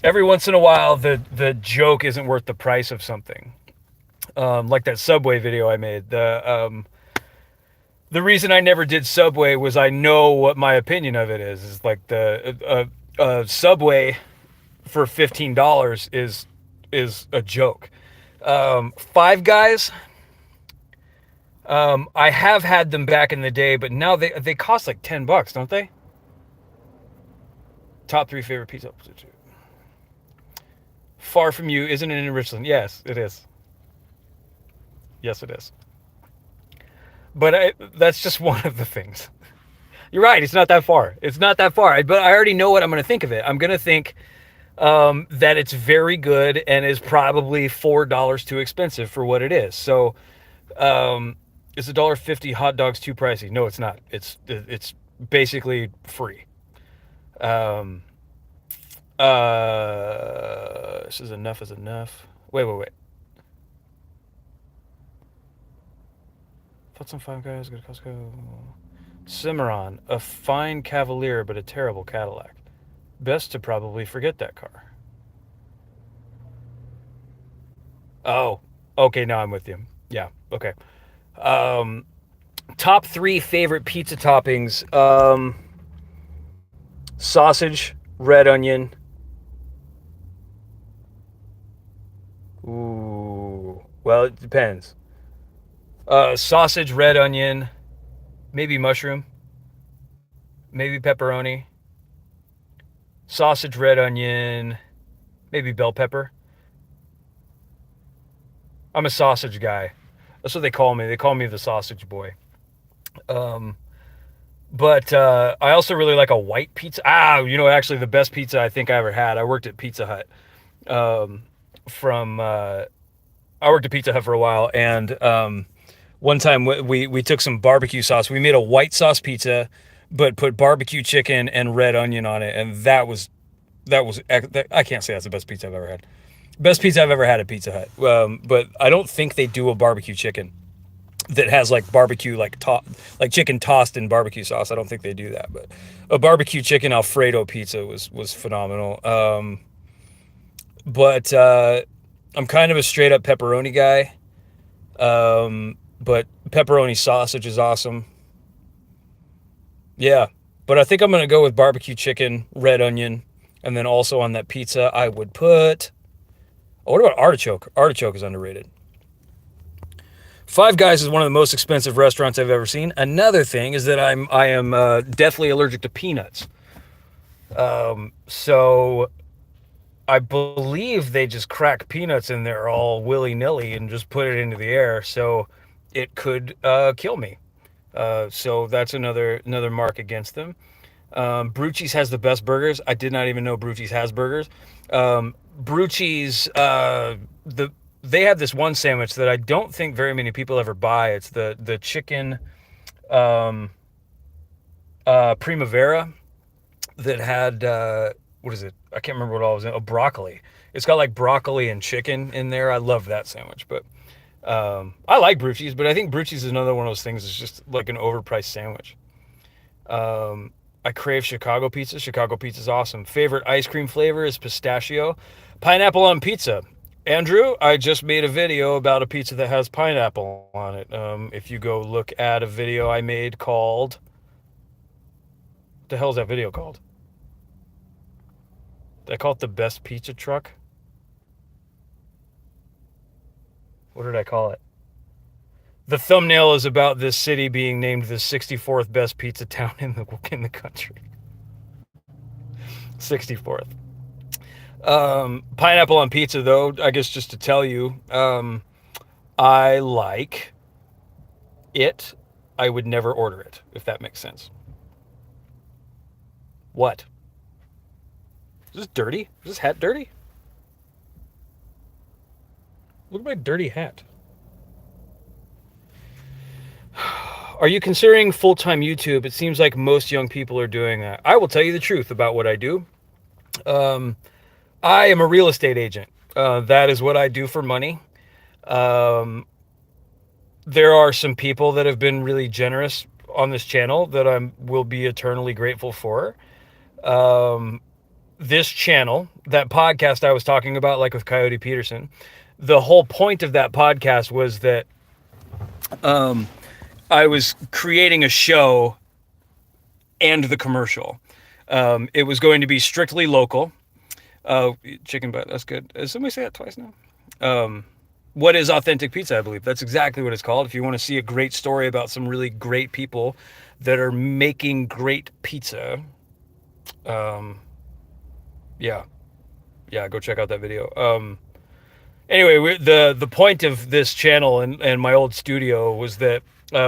every once in a while the joke isn't worth the price of something. Like that Subway video I made. The reason I never did Subway was I know what my opinion of it is. It's like the Subway for $15 is a joke. Five Guys, I have had them back in the day, but now they cost like $10, don't they? Top 3 favorite pizza. Far From You, isn't it in Richland? Yes, it is. Yes, it is. But that's just one of the things. You're right. It's not that far. But I already know what I'm going to think of it. I'm going to think that it's very good and is probably $4 too expensive for what it is. So is $1.50 hot dogs too pricey? No, it's not. It's basically free. This is enough is enough. Wait. Thoughts on Five Guys? Go to Costco. Cimarron, a fine Cavalier, but a terrible Cadillac. Best to probably forget that car. Oh, okay, now I'm with you. Yeah, okay. Top 3 favorite pizza toppings. Sausage, red onion. Ooh. Well, it depends. Sausage, red onion, maybe mushroom, maybe pepperoni. Sausage, red onion, maybe bell pepper. I'm a sausage guy. That's what they call me. They call me the sausage boy. Um, but I also really like a white pizza. Actually, the best pizza I think I ever had. I worked at Pizza Hut. I worked at Pizza Hut for a while, and one time we took some barbecue sauce. We made a white sauce pizza, but put barbecue chicken and red onion on it, and I can't say that's the best pizza I've ever had. Best pizza I've ever had at Pizza Hut. But I don't think they do a barbecue chicken that has like barbecue, like chicken tossed in barbecue sauce. I don't think they do that. But a barbecue chicken Alfredo pizza was phenomenal. But I'm kind of a straight up pepperoni guy. But pepperoni sausage is awesome. Yeah, but I think I'm gonna go with barbecue chicken, red onion, and then also on that pizza I would put. Oh, what about artichoke? Artichoke is underrated. Five Guys is one of the most expensive restaurants I've ever seen. Another thing is that I am deathly allergic to peanuts. So I believe they just crack peanuts in there all willy-nilly and just put it into the air. So it could kill me. So that's another mark against them. Brucci's has the best burgers. I did not even know Brucci's has burgers. Brucci's, they have this one sandwich that I don't think very many people ever buy. It's the chicken primavera that had what is it? I can't remember what all was in. Oh, broccoli. It's got like broccoli and chicken in there. I love that sandwich, but I like Brucci's, but I think Brucci's is another one of those things. It's just like an overpriced sandwich. I crave Chicago pizza. Chicago pizza is awesome. Favorite ice cream flavor is pistachio. Pineapple on pizza. Andrew, I just made a video about a pizza that has pineapple on it. If you go look at a video I made called... What the hell is that video called? Did I call it The Best Pizza Truck? What did I call it? The thumbnail is about this city being named the 64th best pizza town in the country. 64th. Pineapple on pizza, though, I guess just to tell you, I like it. I would never order it, if that makes sense. What? Is this dirty? Is this hat dirty? Look at my dirty hat. Are you considering full-time YouTube? It seems like most young people are doing that. I will tell you the truth about what I do. I am a real estate agent. That is what I do for money. There are some people that have been really generous on this channel that I will be eternally grateful for. This channel, that podcast I was talking about, like with Coyote Peterson, the whole point of that podcast was that I was creating a show and the commercial. It was going to be strictly local. Chicken butt, that's good. Did somebody say that twice now? What is Authentic Pizza, I believe. That's exactly what it's called. If you want to see a great story about some really great people that are making great pizza, yeah, go check out that video. Anyway, the point of this channel and my old studio was that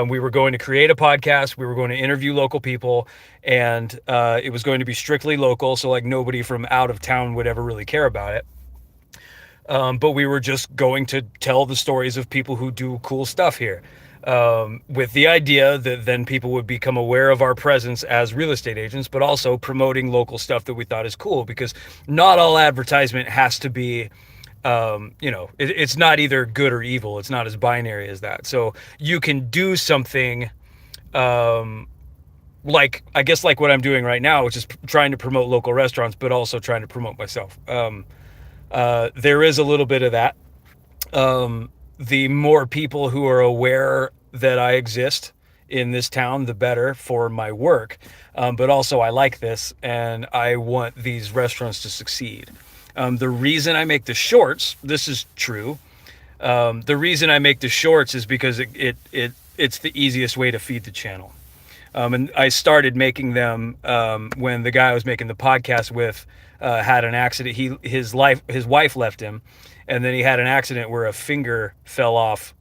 we were going to create a podcast. We were going to interview local people, and it was going to be strictly local. So like nobody from out of town would ever really care about it. But we were just going to tell the stories of people who do cool stuff here, with the idea that then people would become aware of our presence as real estate agents, but also promoting local stuff that we thought is cool, because not all advertisement has to be, it's not either good or evil. It's not as binary as that. So you can do something, like, I guess like what I'm doing right now, which is trying to promote local restaurants, but also trying to promote myself. There is a little bit of that. The more people who are aware that I exist in this town, the better for my work. But also I like this and I want these restaurants to succeed. The reason I make the shorts, this is true. The reason I make the shorts is because it's the easiest way to feed the channel. And I started making them when the guy I was making the podcast with had an accident. His wife left him, and then he had an accident where a finger fell off.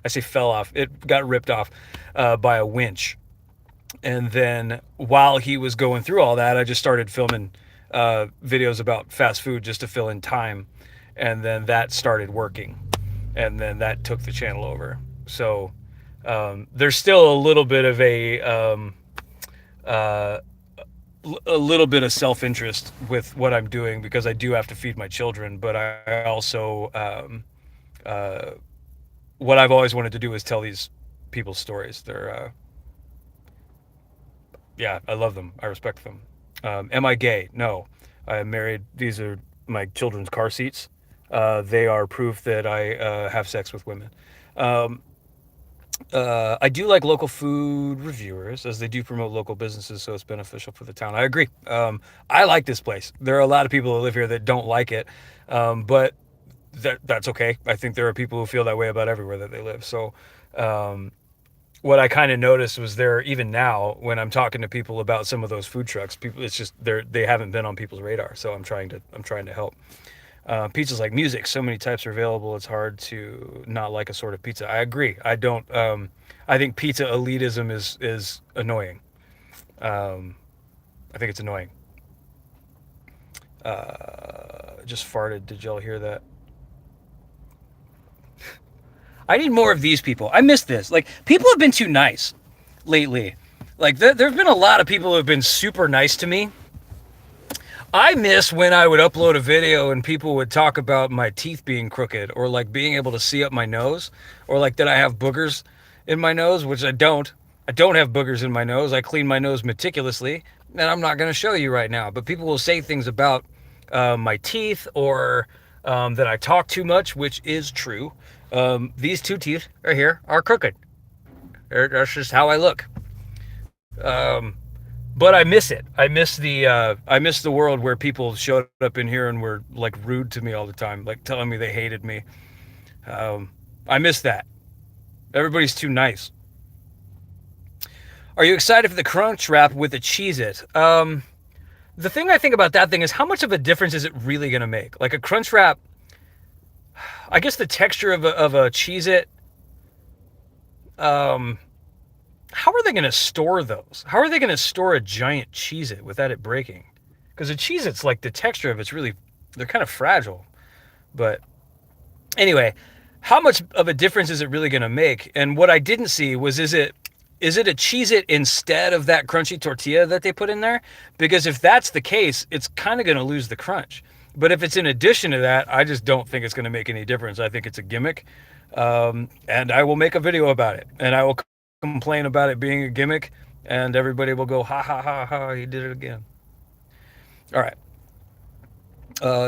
I say fell off. It got ripped off by a winch. And then while he was going through all that, I just started filming videos about fast food just to fill in time. And then that started working. And then that took the channel over. So there's still a little bit of a little bit of self-interest with what I'm doing because I do have to feed my children. But I also, what I've always wanted to do is tell these people's stories. They're, yeah, I love them. I respect them. Am I gay? No. I am married. These are my children's car seats. They are proof that I have sex with women. I do like local food reviewers as they do promote local businesses, so it's beneficial for the town. I agree. I like this place. There are a lot of people that live here that don't like it, but that's okay. I think there are people who feel that way about everywhere that they live. So what I kind of noticed was there, even now, when I'm talking to people about some of those food trucks, people, it's just they haven't been on people's radar. So I'm trying to help. Pizza's like music. So many types are available. It's hard to not like a sort of pizza. I agree. I don't. I think pizza elitism is annoying. I think it's annoying. Just farted. Did y'all hear that? I need more of these people. I miss this. Like, people have been too nice lately. Like, there's been a lot of people who have been super nice to me. I miss when I would upload a video and people would talk about my teeth being crooked or like being able to see up my nose or like that I have boogers in my nose, which I don't. I don't have boogers in my nose. I clean my nose meticulously, and I'm not going to show you right now. But people will say things about my teeth or that I talk too much, which is true. These two teeth right here are crooked. That's just how I look. But I miss it. I miss the world where people showed up in here and were like rude to me all the time, like telling me they hated me. I miss that. Everybody's too nice. Are you excited for the Crunch Wrap with the Cheez-It? The thing I think about that thing is how much of a difference is it really going to make? Like a Crunch Wrap, I guess the texture of a Cheez-It, how are they going to store those? How are they going to store a giant Cheez-It without it breaking? Because a Cheez-It's, like, the texture of it's really, they're kind of fragile. But anyway, how much of a difference is it really going to make? And what I didn't see was, is it a Cheez-It instead of that crunchy tortilla that they put in there? Because if that's the case, it's kind of going to lose the crunch. But if it's in addition to that, I just don't think it's going to make any difference. I think it's a gimmick. And I will make a video about it. And I will complain about it being a gimmick, and everybody will go, ha, ha, ha, ha, he did it again. All right.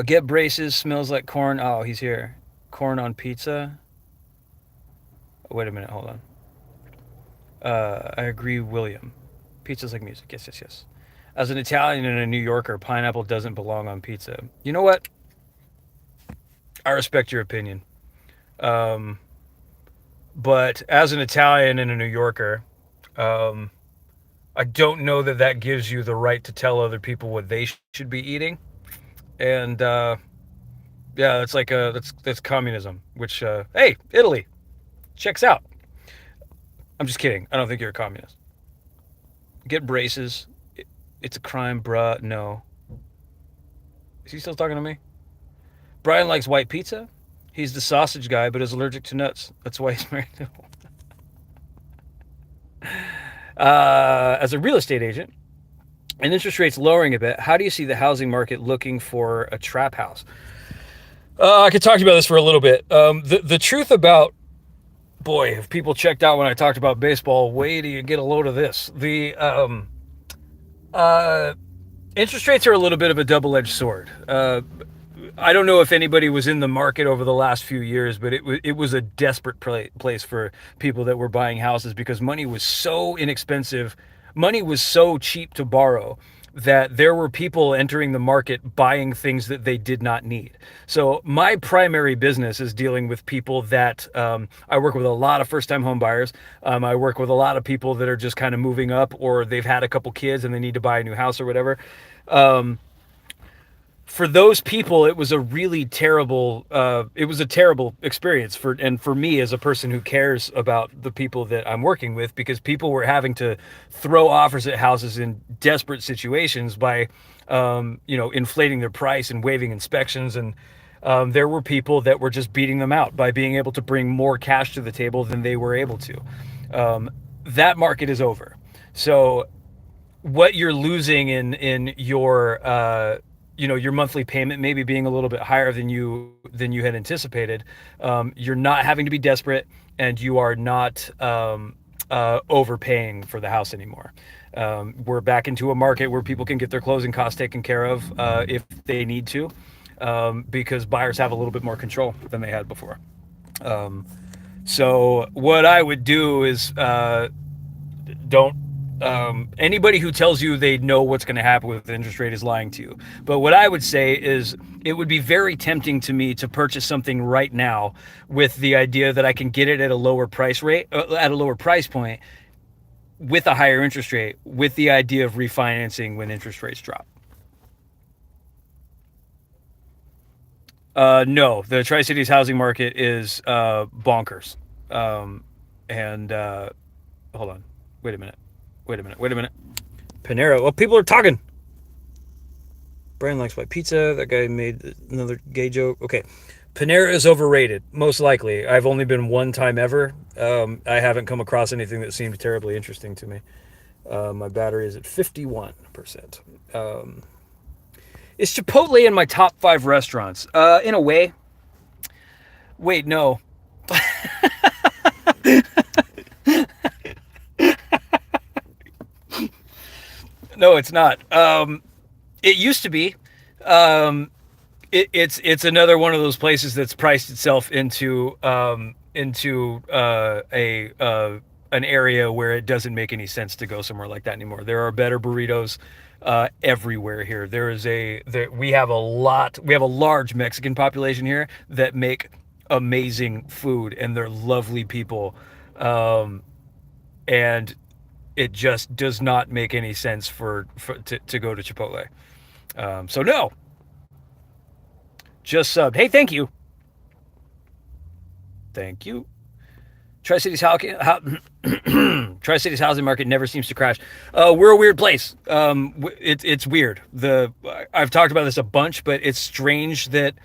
Get braces, smells like corn. Oh, he's here. Corn on pizza. Oh, wait a minute, hold on. I agree, William. Pizza's like music. Yes, yes, yes. As an Italian and a New Yorker, pineapple doesn't belong on pizza. You know what? I respect your opinion. But as an Italian and a New Yorker, I don't know that gives you the right to tell other people what they should be eating. And yeah, that's like that's communism. Which hey, Italy, checks out. I'm just kidding. I don't think you're a communist. Get braces. It's a crime, bruh. No. Is he still talking to me? Brian likes white pizza. He's the sausage guy, but is allergic to nuts. That's why he's married to as a real estate agent, and interest rates lowering a bit, how do you see the housing market looking for a trap house? I could talk to you about this for a little bit. The truth about, boy, if people checked out when I talked about baseball, wait till you get a load of this. The interest rates are a little bit of a double-edged sword. I don't know if anybody was in the market over the last few years, but it was a desperate place for people that were buying houses because money was so inexpensive. Money was so cheap to borrow that there were people entering the market buying things that they did not need. So my primary business is dealing with people that I work with a lot of first-time home buyers. I work with a lot of people that are just kind of moving up, or they've had a couple kids and they need to buy a new house or whatever. For those people, it was a really terrible experience for me as a person who cares about the people that I'm working with, because people were having to throw offers at houses in desperate situations by inflating their price and waiving inspections, and there were people that were just beating them out by being able to bring more cash to the table than they were able to. That market is over. So what you're losing in your monthly payment maybe being a little bit higher than you had anticipated, you're not having to be desperate, and you are not overpaying for the house anymore. We're back into a market where people can get their closing costs taken care of if they need to, because buyers have a little bit more control than they had before. So what I would do is don't anybody who tells you they know what's going to happen with the interest rate is lying to you. But what I would say is it would be very tempting to me to purchase something right now with the idea that I can get it at a lower price point with a higher interest rate, with the idea of refinancing when interest rates drop. No, the Tri-Cities housing market is bonkers. And hold on. Wait a minute. Panera. Well, people are talking. Brian likes my pizza. That guy made another gay joke. Okay. Panera is overrated, most likely. I've only been one time ever. I haven't come across anything that seemed terribly interesting to me. My battery is at 51%. Is Chipotle in my top 5 restaurants? In a way. Wait, no. No, it's not. It used to be. It's another one of those places that's priced itself into an area where it doesn't make any sense to go somewhere like that anymore. There are better burritos everywhere here. We have a large Mexican population here that make amazing food, and they're lovely people, and it just does not make any sense to go to Chipotle. So no. Just subbed. Hey, thank you. Thank you. Tri-Cities Tri-Cities housing market never seems to crash. We're a weird place. It's weird. I've talked about this a bunch, but it's strange that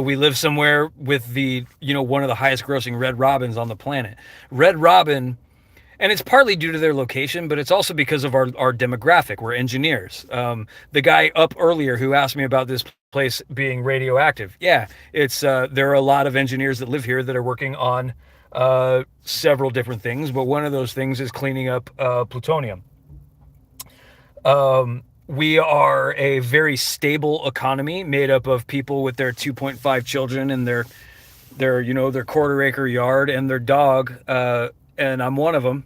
we live somewhere with one of the highest grossing Red Robins on the planet. Red Robin. And it's partly due to their location, but it's also because of our demographic. We're engineers. The guy up earlier who asked me about this place being radioactive. Yeah, there are a lot of engineers that live here that are working on several different things, but one of those things is cleaning up plutonium. We are a very stable economy made up of people with their 2.5 children and their quarter-acre yard and their dog. And I'm one of them,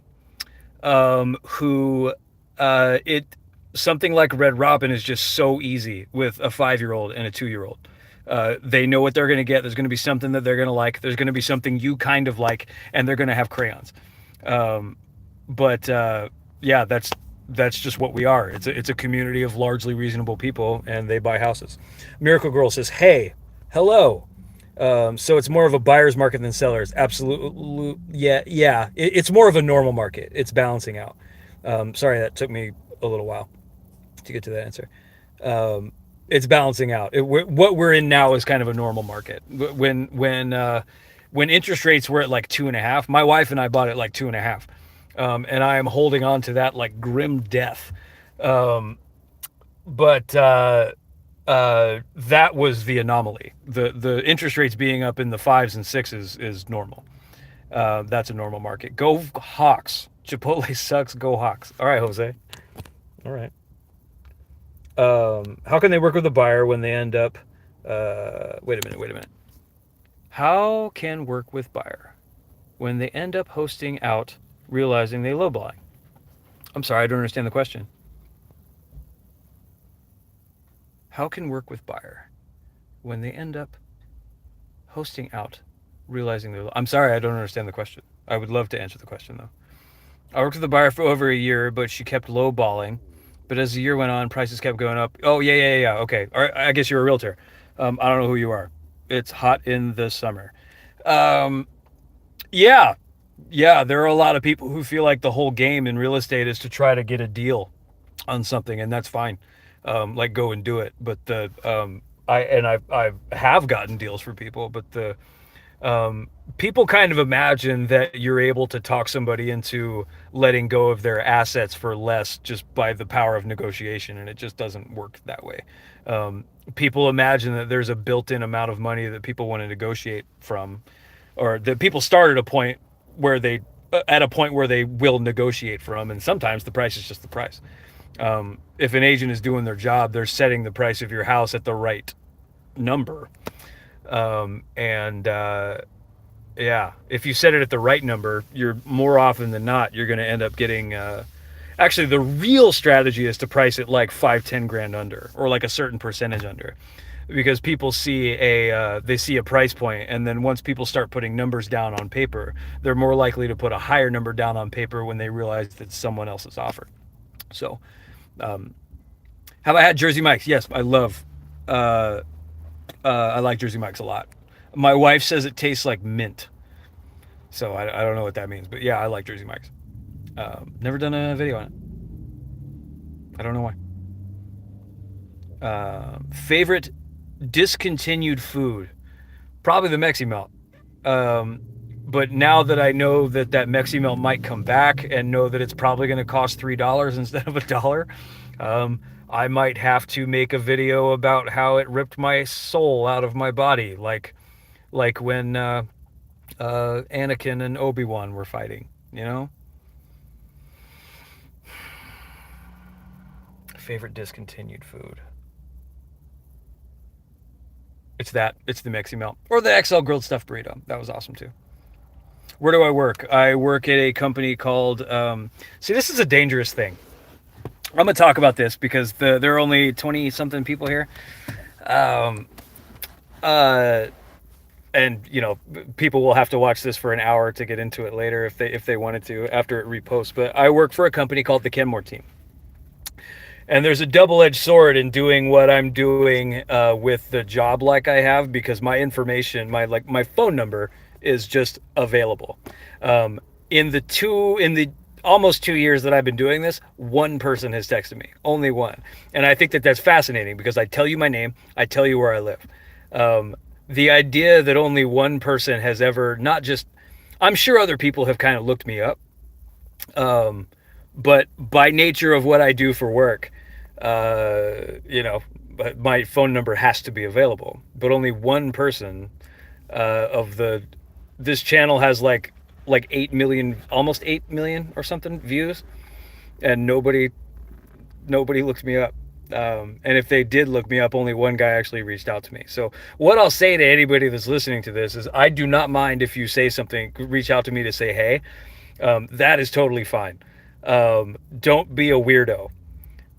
something like Red Robin is just so easy with a 5-year-old and a 2-year-old. They know what they're going to get. There's going to be something that they're going to like. There's going to be something you kind of like, and they're going to have crayons. Yeah, that's just what we are. It's a community of largely reasonable people, and they buy houses. Miracle Girl says, hey, hello. So it's more of a buyer's market than sellers. Absolutely. Yeah. It's more of a normal market. It's balancing out. Sorry, that took me a little while to get to that answer. It's balancing out. What we're in now is kind of a normal market. When interest rates were at like 2.5, my wife and I bought it like 2.5. And I am holding on to that like grim death. That was the anomaly. The interest rates being up in the 5s and 6s is normal. That's a normal market. Go Hawks. Chipotle sucks. Go Hawks. All right, Jose. All right. How can they work with a buyer when they end up... Wait a minute. How can work with buyer when they end up hosting out, realizing they lowballing? I'm sorry, I don't understand the question. How can work with buyer when they end up hosting out, realizing they're. I'm sorry, I don't understand the question. I would love to answer the question though. I worked with the buyer for over a year, but she kept lowballing. But as the year went on, prices kept going up. Oh yeah. Okay, all right, I guess you're a realtor. I don't know who you are. It's hot in the summer. Um, yeah, yeah. There are a lot of people who feel like the whole game in real estate is to try to get a deal on something, and that's fine. Like go and do it. But the I have gotten deals for people, but the people kind of imagine that you're able to talk somebody into letting go of their assets for less just by the power of negotiation, and it just doesn't work that way. People imagine that there's a built-in amount of money that people want to negotiate from, or that people start at a point where they will negotiate from, and sometimes the price is just the price. If an agent is doing their job, they're setting the price of your house at the right number. And yeah, if you set it at the right number, you're more often than not, you're going to end up getting, actually the real strategy is to price it like 5-10 grand under, or like a certain percentage under, because people see they see a price point, and then once people start putting numbers down on paper, they're more likely to put a higher number down on paper when they realize that someone else's offer. So, have I had Jersey Mike's? Yes, I love, I like Jersey Mike's a lot. My wife says it tastes like mint. So I don't know what that means, but yeah, I like Jersey Mike's. Never done a video on it. I don't know why. Favorite discontinued food? Probably the Mexi Melt. But now that I know that Mexi Melt might come back, and know that it's probably going to cost $3 instead of $1, I might have to make a video about how it ripped my soul out of my body, like when Anakin and Obi-Wan were fighting, you know? Favorite discontinued food? It's the Mexi Melt. Or the XL grilled stuffed burrito. That was awesome too. Where do I work? I work at a company called, see, this is a dangerous thing. I'm going to talk about this because there are only 20-something people here. And you know, people will have to watch this for an hour to get into it later if they wanted to after it reposts. But I work for a company called the Kenmore Team, and there's a double-edged sword in doing what I'm doing with the job like I have, because my information, my phone number is just available. In the almost 2 years that I've been doing this, one person has texted me, only one, and I think that that's fascinating because I tell you my name, I tell you where I live. The idea that only one person has ever, not just, I'm sure other people have kind of looked me up, but by nature of what I do for work, you know, my phone number has to be available. But only one person this channel has like 8 million, almost 8 million or something views, and nobody looks me up. And if they did look me up, only one guy actually reached out to me. So what I'll say to anybody that's listening to this is, I do not mind if you say something, reach out to me to say, hey, that is totally fine. Don't be a weirdo.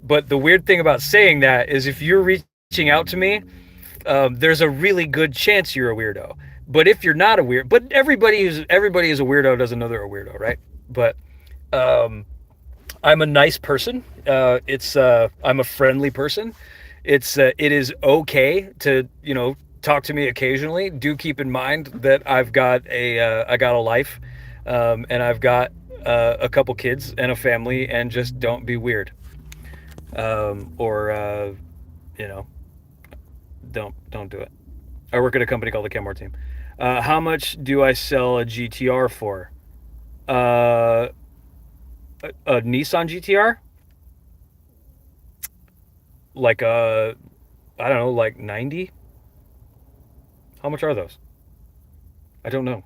But the weird thing about saying that is, if you're reaching out to me, there's a really good chance you're a weirdo. But if you're not a weird, but everybody is a weirdo doesn't know they're a weirdo, right? But, I'm a nice person. I'm a friendly person. It is okay to, you know, talk to me occasionally. Do keep in mind that I've got I got a life, and I've got a couple kids and a family, and just don't be weird. Or you know, don't do it. I work at a company called the Kenmore Team. How much do I sell a GTR for? A Nissan GTR, like I don't know, like 90. How much are those? I don't know.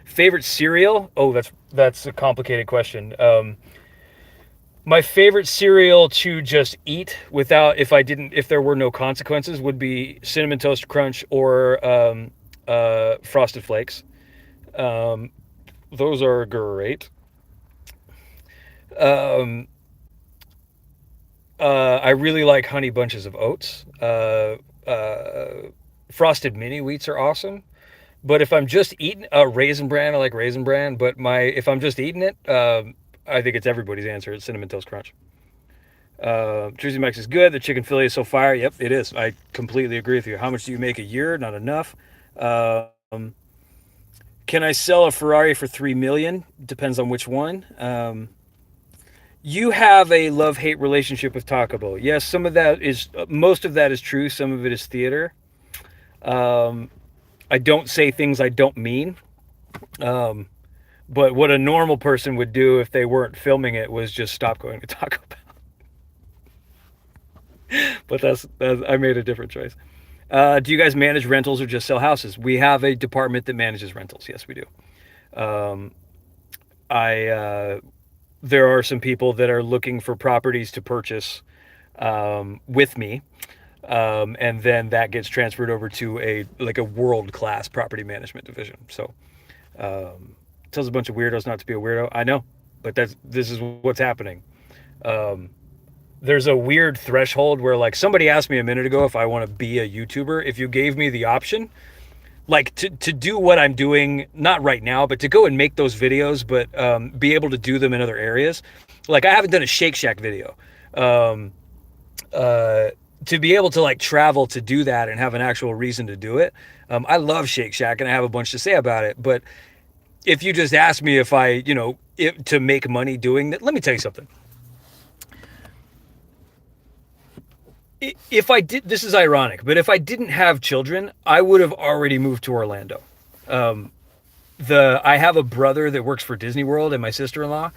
Favorite cereal? Oh, that's a complicated question. My favorite cereal to just eat without, if there were no consequences, would be Cinnamon Toast Crunch or Frosted Flakes. Those are great. Um, I really like honey bunches of oats. Frosted mini wheats are awesome. But if I'm just eating a raisin bran, I like raisin bran. But if I'm just eating it, I think it's everybody's answer. It's cinnamon toast crunch. Jersey Mike's is good. The chicken Philly is so fire. Yep, it is. I completely agree with you. How much do you make a year? Not enough. Um, can I sell a Ferrari for 3 million? Depends on which one. You have a love-hate relationship with Taco Bell. Yes, most of that is true. Some of it is theater. Um, I don't say things I don't mean. Um, but what a normal person would do if they weren't filming it was just stop going to Taco Bell. But that's I made a different choice. Do you guys manage rentals or just sell houses? We have a department that manages rentals. Yes, we do. Um, I There are some people that are looking for properties to purchase with me, and then that gets transferred over to a world class property management division. So tells a bunch of weirdos not to be a weirdo. I know, but this is what's happening. Um, there's a weird threshold where, like, somebody asked me a minute ago if I want to be a YouTuber. If you gave me the option, like, to do what I'm doing, not right now, but to go and make those videos, but be able to do them in other areas. Like, I haven't done a Shake Shack video. Um, to be able to, like, travel to do that and have an actual reason to do it. I love Shake Shack and I have a bunch to say about it. But if you just ask me if to make money doing that, let me tell you something. If I did, this is ironic, but if I didn't have children, I would have already moved to Orlando. Um, I have a brother that works for Disney World, and my sister-in-law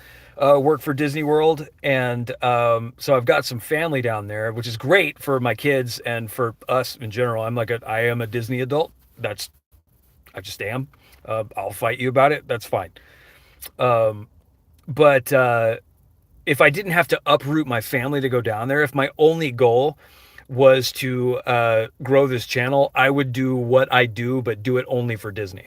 work for Disney World, and so I've got some family down there, which is great for my kids and for us in general. I am a Disney adult. I just am. I'll fight you about it. That's fine. Um, but if I didn't have to uproot my family to go down there, if my only goal was to grow this channel, I would do what I do, but do it only for Disney.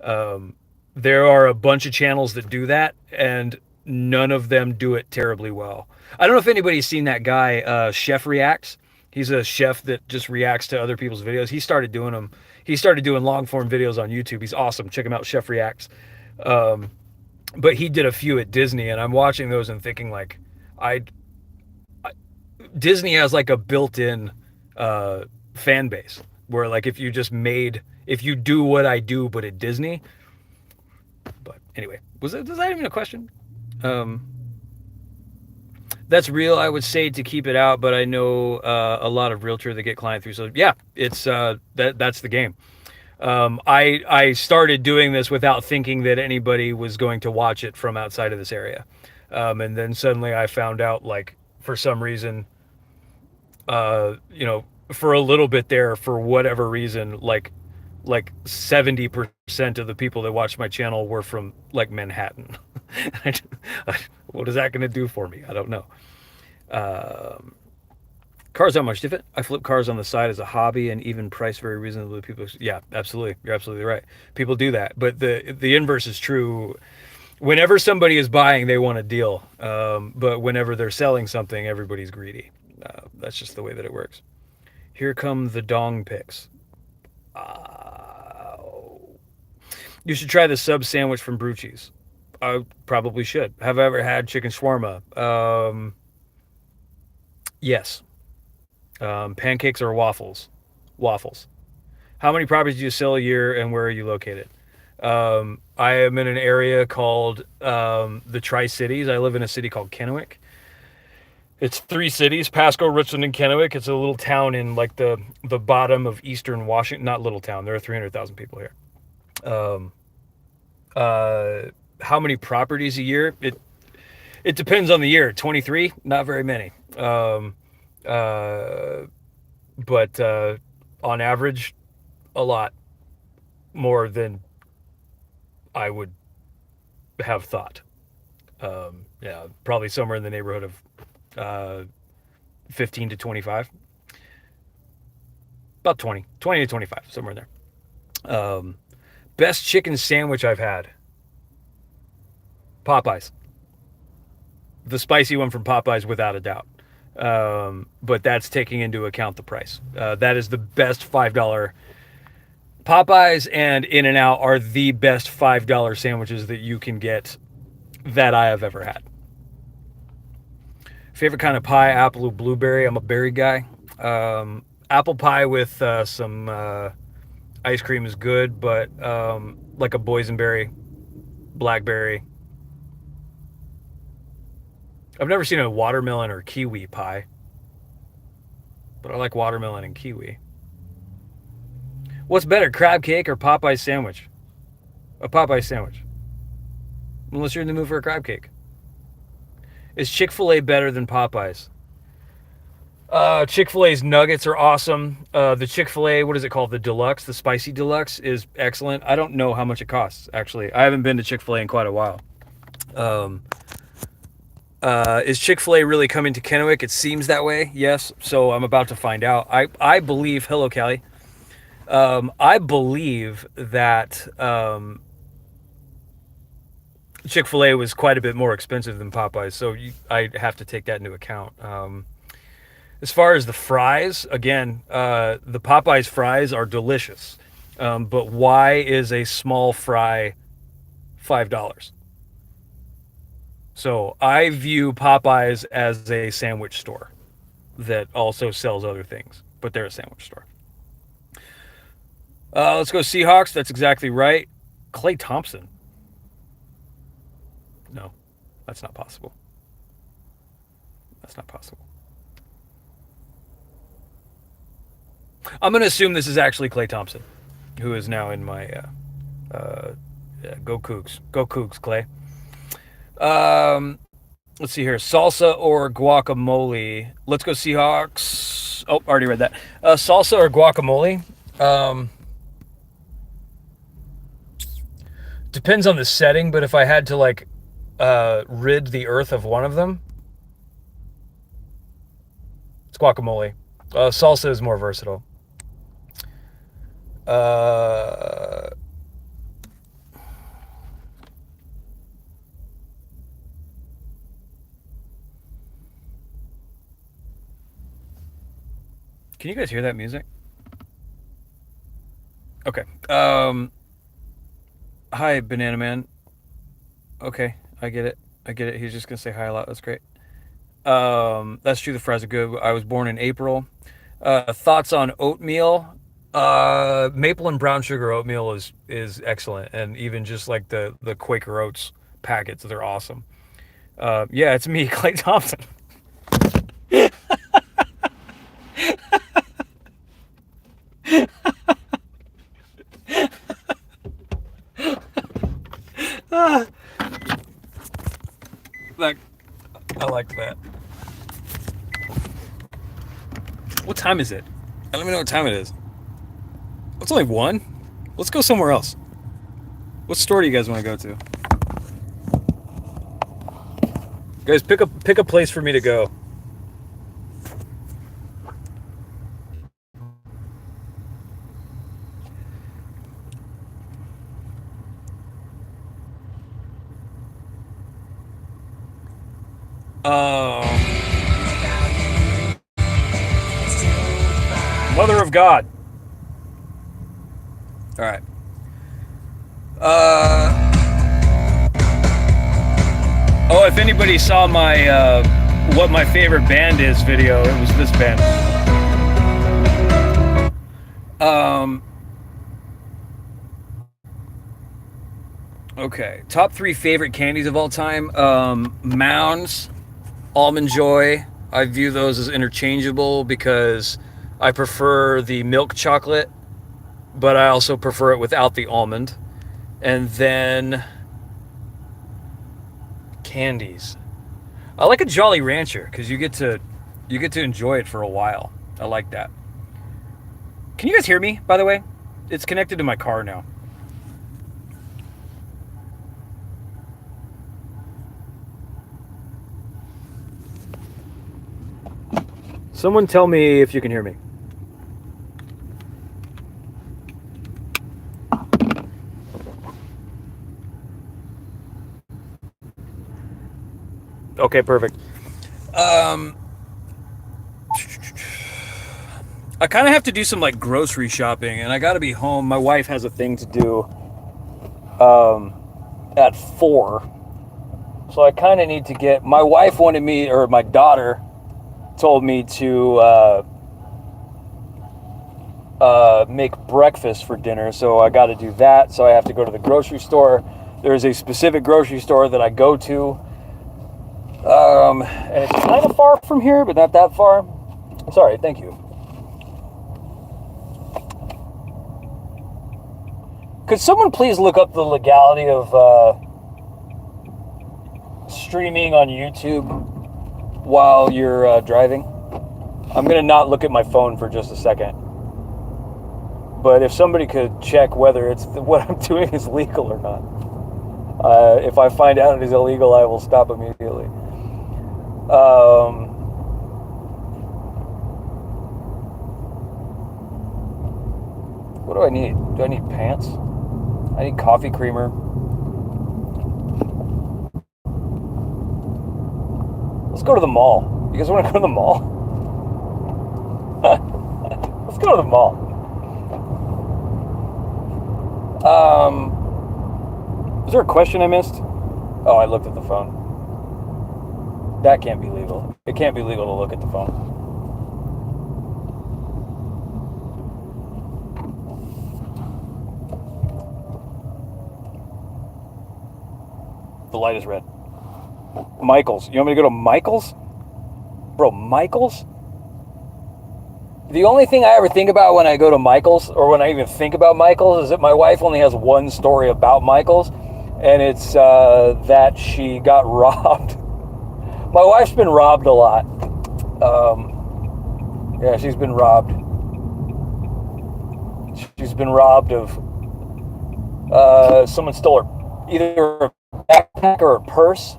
There are a bunch of channels that do that, and none of them do it terribly well. I don't know if anybody's seen that guy, Chef Reacts. He's a chef that just reacts to other people's videos. He started doing them. He started doing long form videos on YouTube. He's awesome. Check him out, Chef Reacts. But he did a few at Disney, and I'm watching those and thinking, like, Disney has like a built-in fan base where, like, if you do what I do but at Disney. But anyway, was that even a question? That's real. I would say to keep it out, but I know a lot of realtor that get client through. So yeah, it's that's the game. I started doing this without thinking that anybody was going to watch it from outside of this area. And then suddenly I found out, like, for some reason, for a little bit there, for whatever reason, like 70% of the people that watched my channel were from, like, Manhattan. What is that going to do for me? I don't know. Cars aren't much different. I flip cars on the side as a hobby and even price very reasonably. People, yeah, absolutely. You're absolutely right. People do that. But the inverse is true. Whenever somebody is buying, they want a deal. But whenever they're selling something, everybody's greedy. That's just the way that it works. Here come the dong pics. You should try the sub sandwich from Brucci's. I probably should. Have I ever had chicken shawarma? Yes. Pancakes or waffles? Waffles. How many properties do you sell a year, and where are you located? I am in an area called the Tri-Cities. I live in a city called Kennewick. It's 3 cities: Pasco, Richland, and Kennewick. It's a little town in, like, the bottom of eastern Washington. Not little town. There are 300,000 people here. How many properties a year? It depends on the year. 23, not very many. But on average, a lot more than I would have thought. Yeah, probably somewhere in the neighborhood of 15 to 25. About 20 to 25, somewhere in there. Best chicken sandwich I've had. Popeyes. the spicy one from Popeyes without a doubt. But that's taking into account the price. That is the best $5. Popeyes and In-N-Out are the best $5 sandwiches that you can get that I have ever had. Favorite kind of pie, apple or blueberry. I'm a berry guy. Apple pie with some ice cream is good, but like a boysenberry, blackberry. I've never seen a watermelon or kiwi pie, but I like watermelon and kiwi. What's better, crab cake or Popeye sandwich? A Popeye sandwich. Unless you're in the mood for a crab cake. Is Chick-fil-A better than Popeyes? Chick-fil-A's nuggets are awesome. The Chick-fil-A, what is it called? The deluxe, the spicy deluxe is excellent. I don't know how much it costs, actually. I haven't been to Chick-fil-A in quite a while. Is Chick-fil-A really coming to Kennewick? It seems that way, yes. So I'm about to find out. I believe, hello, Callie. I believe that Chick-fil-A was quite a bit more expensive than Popeyes, so I have to take that into account. As far as the fries, again, the Popeyes fries are delicious, but why is a small fry $5? So I view Popeyes as a sandwich store that also sells other things, but they're a sandwich store. Let's go Seahawks. That's exactly right. Klay Thompson. No, that's not possible. That's not possible. I'm going to assume this is actually Klay Thompson, who is now in my go Cougs. Go Cougs, Klay. Let's see here. Salsa or guacamole? Let's go Seahawks. Oh, already read that. Salsa or guacamole? Depends on the setting, but if I had to like rid the earth of one of them, it's guacamole. Salsa is more versatile. Can you guys hear that music? Okay. Hi, Banana Man. Okay, I get it. I get it. He's just gonna say hi a lot. That's great. That's true. The fries are good. I was born in April. Thoughts on oatmeal? Maple and brown sugar oatmeal is excellent, and even just like the Quaker Oats packets, they're awesome. Yeah, it's me, Klay Thompson. I liked that. What time is it? I don't even know what time it is. It's only 1. Let's go somewhere else. What store do you guys want to go to? Guys, pick a place for me to go. Mother of God. All right. Oh, if anybody saw my what my favorite band is video, it was this band. Okay, top 3 favorite candies of all time. Mounds, Almond Joy. I view those as interchangeable because I prefer the milk chocolate, but I also prefer it without the almond. And then candies. I like a Jolly Rancher because you get to enjoy it for a while. I like that. Can you guys hear me, by the way? It's connected to my car now. Someone tell me if you can hear me. Okay, perfect. I kind of have to do some like grocery shopping, and I got to be home. My wife has a thing to do at 4, so I kind of need to get. My wife wanted me, or my daughter told me to make breakfast for dinner, so I got to do that. So I have to go to the grocery store. There is a specific grocery store that I go to, and it's kind of far from here, but not that far. Sorry, thank you. Could someone please look up the legality of streaming on YouTube while you're driving? I'm going to not look at my phone for just a second. But if somebody could check whether it's what I'm doing is legal or not. If I find out it is illegal, I will stop immediately. What do I need? Do I need pants? I need coffee creamer. Let's go to the mall. You guys want to go to the mall? Let's go to the mall. Is there a question I missed? Oh, I looked at the phone. That can't be legal. It can't be legal to look at the phone. The light is red. Michael's. You want me to go to Michael's? Bro, Michael's? The only thing I ever think about when I go to Michael's, or when I even think about Michael's, is that my wife only has one story about Michael's, and it's that she got robbed. My wife's been robbed a lot. Yeah, she's been robbed. She's been robbed of... someone stole her, either a backpack or a purse.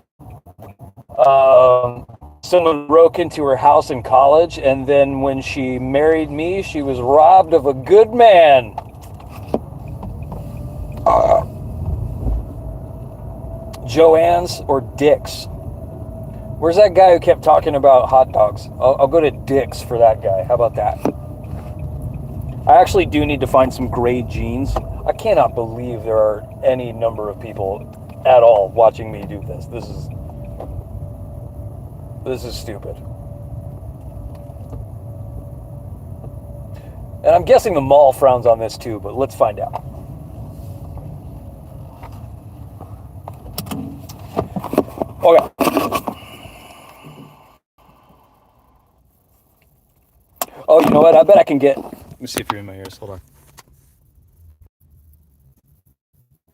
Someone broke into her house in college, and then when she married me, she was robbed of a good man. Joann's or Dick's? Where's that guy who kept talking about hot dogs? I'll go to Dick's for that guy. How about that? I actually do need to find some gray jeans. I cannot believe there are any number of people at all watching me do this. This is stupid. And I'm guessing the mall frowns on this too, but let's find out. Okay. Oh, you know what? I bet I can get... Let me see if you're in my ears. Hold on.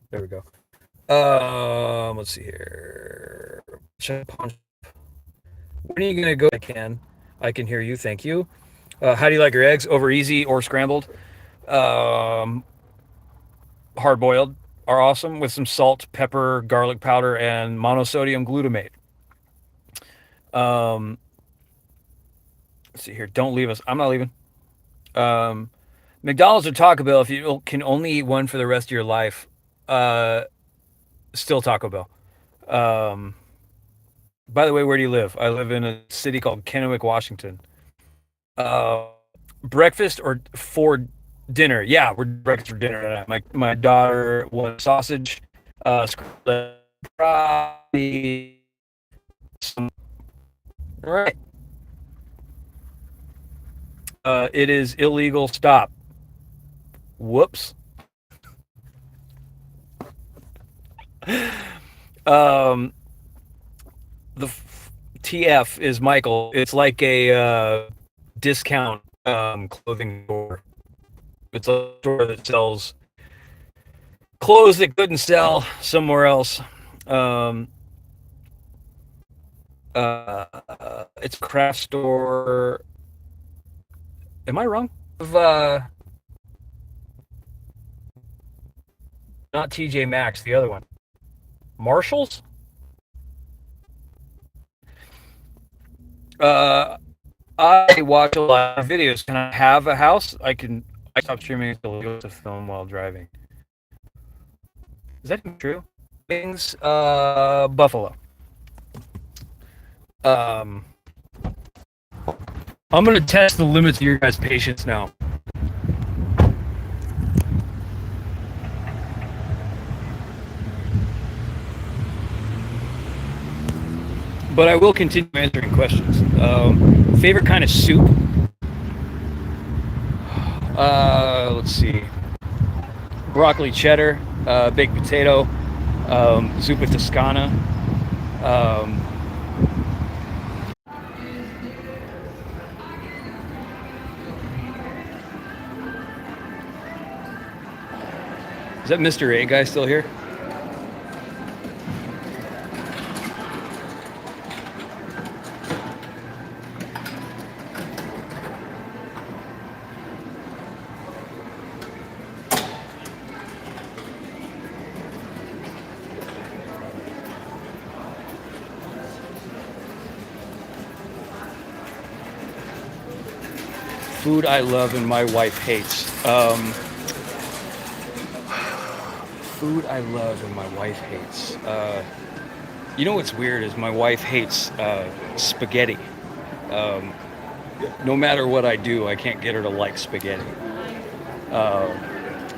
There we go. Let's see here. When are you gonna go? I can hear you. Thank you. How do you like your eggs? Over easy or scrambled? Hard boiled are awesome with some salt, pepper, garlic powder, and monosodium glutamate. Let's see here. Don't leave us. I'm not leaving. McDonald's or Taco Bell, if you can only eat one for the rest of your life, still Taco Bell. By the way, where do you live? I live in a city called Kennewick, Washington. Breakfast or for dinner? Yeah, we're breakfast for dinner tonight. My daughter wants sausage, probably some. All right. It is illegal. Stop. Whoops. The TF is Michael. It's like a discount clothing store. It's a store that sells clothes that couldn't sell somewhere else. It's a craft store. Am I wrong? Not TJ Maxx, the other one. Marshalls? I watch a lot of videos. Can I have a house? I stop streaming to film while driving. Is that true? Things, Buffalo. I'm gonna test the limits of your guys' patience now. But I will continue answering questions. Favorite kind of soup? Let's see. Broccoli cheddar, baked potato, zuppa toscana. Is that Mr. A guy still here? Food I love and my wife hates. Food I love and my wife hates. You know what's weird is my wife hates spaghetti. No matter what I do, I can't get her to like spaghetti.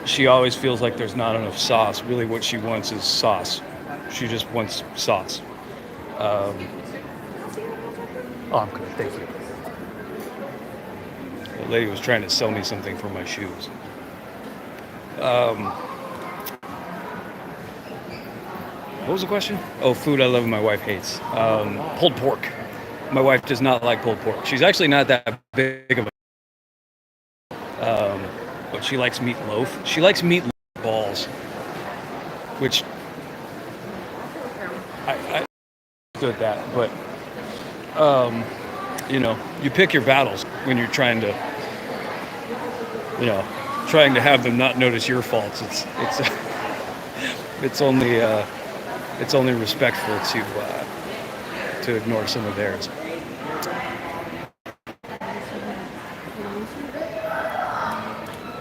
She always feels like there's not enough sauce. Really, what she wants is sauce. She just wants sauce. Oh, I'm good. Thank you. The lady was trying to sell me something for my shoes. What was the question? Oh, food I love and my wife hates. Pulled pork. My wife does not like pulled pork. She's actually not that big of a... but she likes meatloaf. She likes meatloaf balls, which I good at that. But you know, you pick your battles when you're trying to have them not notice your faults. It's only respectful to ignore some of theirs.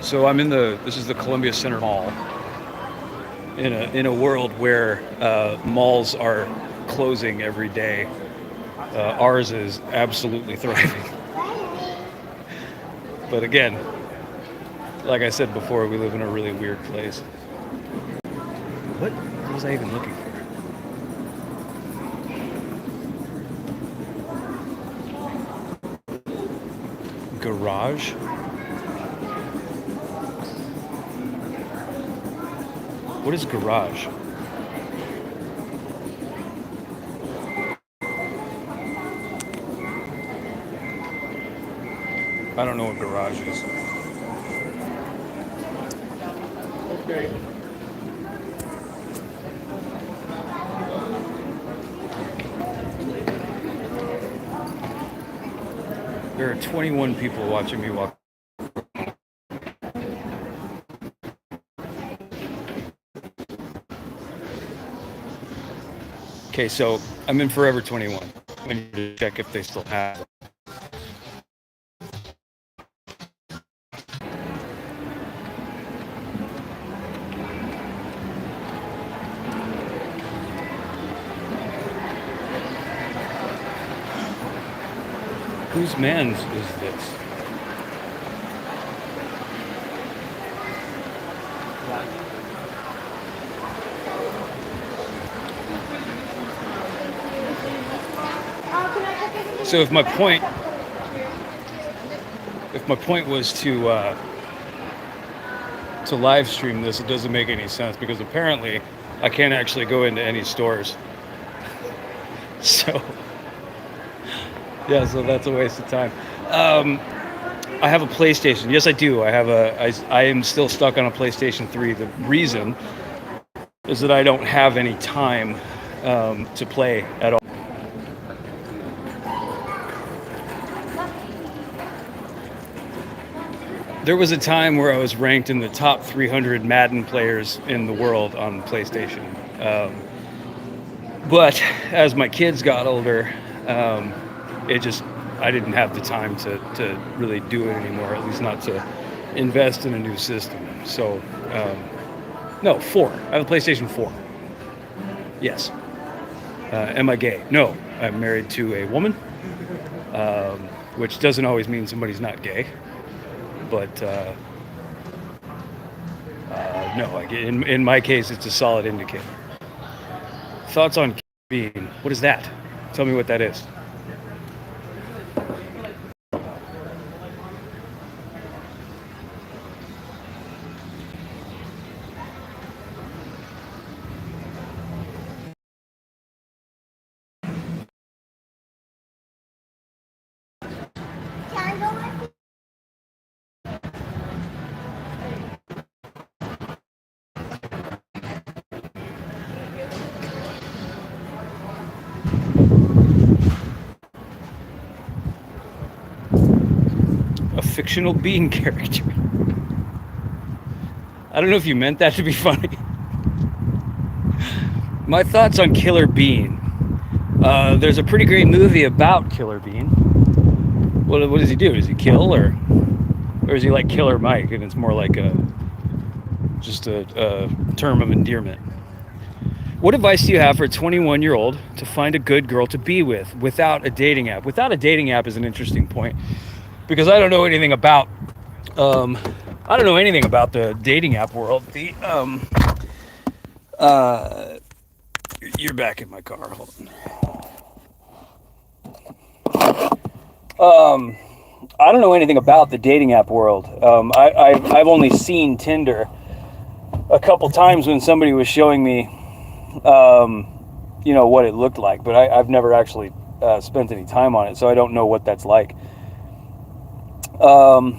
So I'm this is the Columbia Center Mall in a world where malls are closing every day. Ours is absolutely thriving. But again, like I said before, we live in a really weird place. What was I even looking for? Garage? What is garage? I don't know what garage is. Okay. There are 21 people watching me walk. Okay, so I'm in Forever 21. I need to check if they still have it. Whose man's is this? So if my point was to live stream this, it doesn't make any sense because apparently I can't actually go into any stores. So yeah, so that's a waste of time. I have a PlayStation. Yes, I do. I am still stuck on a PlayStation 3. The reason is that I don't have any time to play at all. There was a time where I was ranked in the top 300 Madden players in the world on PlayStation. But as my kids got older, I didn't have the time to really do it anymore, at least not to invest in a new system. So, no, 4. I have a PlayStation 4. Yes. Am I gay? No, I'm married to a woman, which doesn't always mean somebody's not gay. But no, like in my case, it's a solid indicator. Thoughts on being? What is that? Tell me what that is. Can I go with A fictional being character. I don't know if you meant that to be funny. My thoughts on Killer Bean. There's a pretty great movie about Killer Bean. What does he do? Does he kill, or is he like Killer Mike, and it's more like just a term of endearment? What advice do you have for a 21-year-old to find a good girl to be with without a dating app? Without a dating app is an interesting point, because I don't know anything about the dating app world. You're back in my car. Hold on. I don't know anything about the dating app world. I've only seen Tinder a couple times when somebody was showing me, what it looked like, but I've never actually spent any time on it, so I don't know what that's like. God!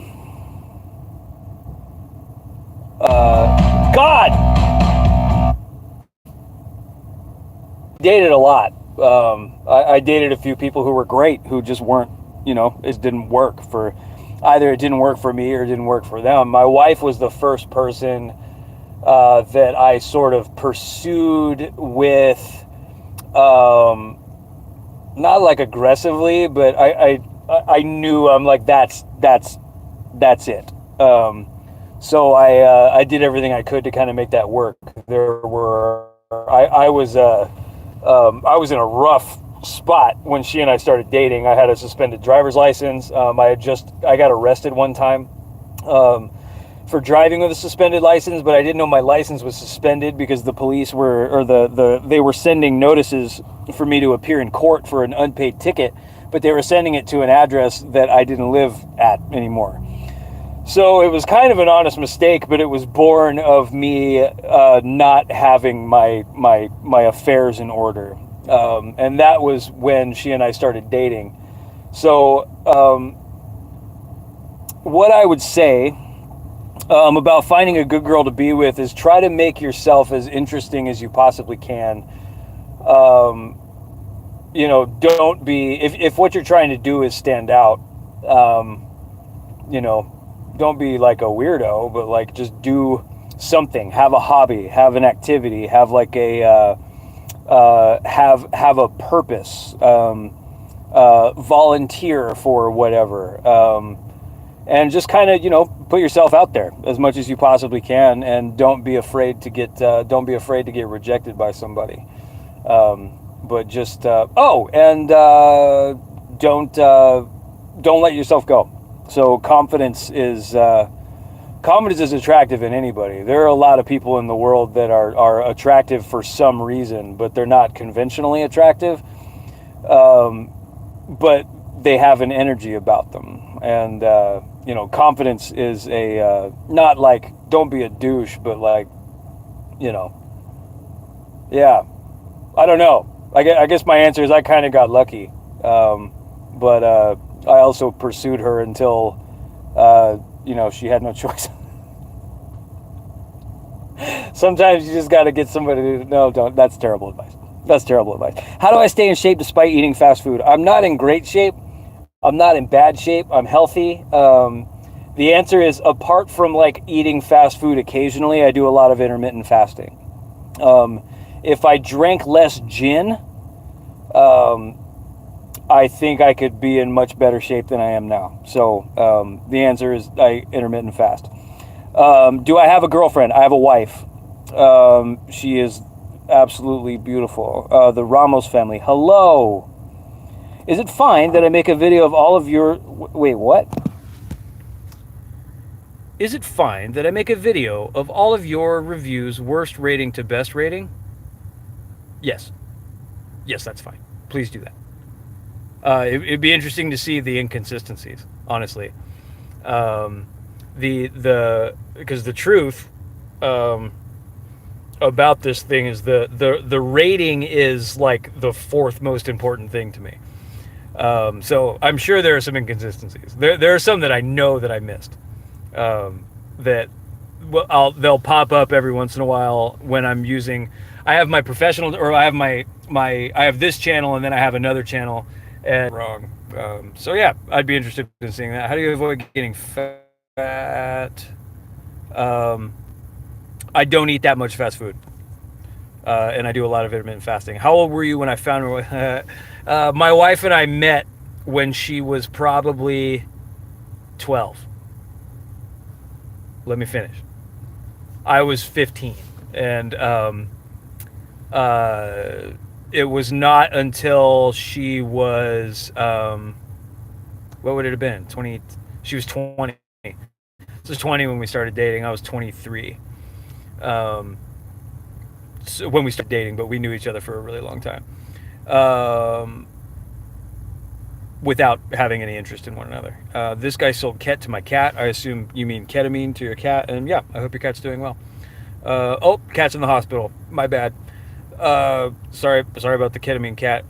Dated a lot. I dated a few people who were great, who just weren't, it didn't work for, either it didn't work for me or it didn't work for them. My wife was the first person that I sort of pursued with, not like aggressively, but I knew, I'm like, that's it. So I did everything I could to kind of make that work. I was in a rough spot when she and I started dating. I had a suspended driver's license. I got arrested one time for driving with a suspended license, but I didn't know my license was suspended because the police they were sending notices for me to appear in court for an unpaid ticket, but they were sending it to an address that I didn't live at anymore. So it was kind of an honest mistake, but it was born of me not having my affairs in order. And that was when she and I started dating. So what I would say about finding a good girl to be with is try to make yourself as interesting as you possibly can. Don't be, if what you're trying to do is stand out, don't be like a weirdo, but like just do something, have a hobby, have an activity, have like have a purpose, volunteer for whatever, and just kind of put yourself out there as much as you possibly can, and don't be afraid to get rejected by somebody, but just don't let yourself go. So confidence is attractive in anybody. There are a lot of people in the world that are attractive for some reason, but they're not conventionally attractive. But they have an energy about them, and confidence is not like don't be a douche, but like yeah. I don't know. I guess my answer is I kind of got lucky, but I also pursued her until, she had no choice. Sometimes you just got to get somebody to, no, don't. That's terrible advice. That's terrible advice. How do I stay in shape despite eating fast food? I'm not in great shape. I'm not in bad shape. I'm healthy. The answer is, apart from like eating fast food occasionally, I do a lot of intermittent fasting. If I drank less gin, I think I could be in much better shape than I am now. So the answer is I intermittent fast. Do I have a girlfriend? I have a wife. She is absolutely beautiful. The Ramos family. Hello. Is it fine that I make a video of all of your... Wait, what? Is it fine that I make a video of all of your reviews, worst rating to best rating? Yes. Yes, that's fine. Please do that. It'd be interesting to see the inconsistencies, honestly. Because the truth about this thing is the rating is like the fourth most important thing to me. So I'm sure there are some inconsistencies. There are some that I know that I missed. That they'll pop up every once in a while when I'm using. I have my professional, or I have I have this channel, and then I have another channel, and wrong. So yeah, I'd be interested in seeing that. How do you avoid getting fat? I don't eat that much fast food, and I do a lot of intermittent fasting. How old were you when I found her? My wife and I met when she was probably 12. Let me finish. I was 15, and it was not until she was what would it have been? 20. She was 20. This was 20 when we started dating. I was 23. So when we started dating, but we knew each other for a really long time. Without having any interest in one another. This guy sold ket to my cat. I assume you mean ketamine to your cat. And yeah, I hope your cat's doing well. Oh, cat's in the hospital. My bad. Sorry about the ketamine cat.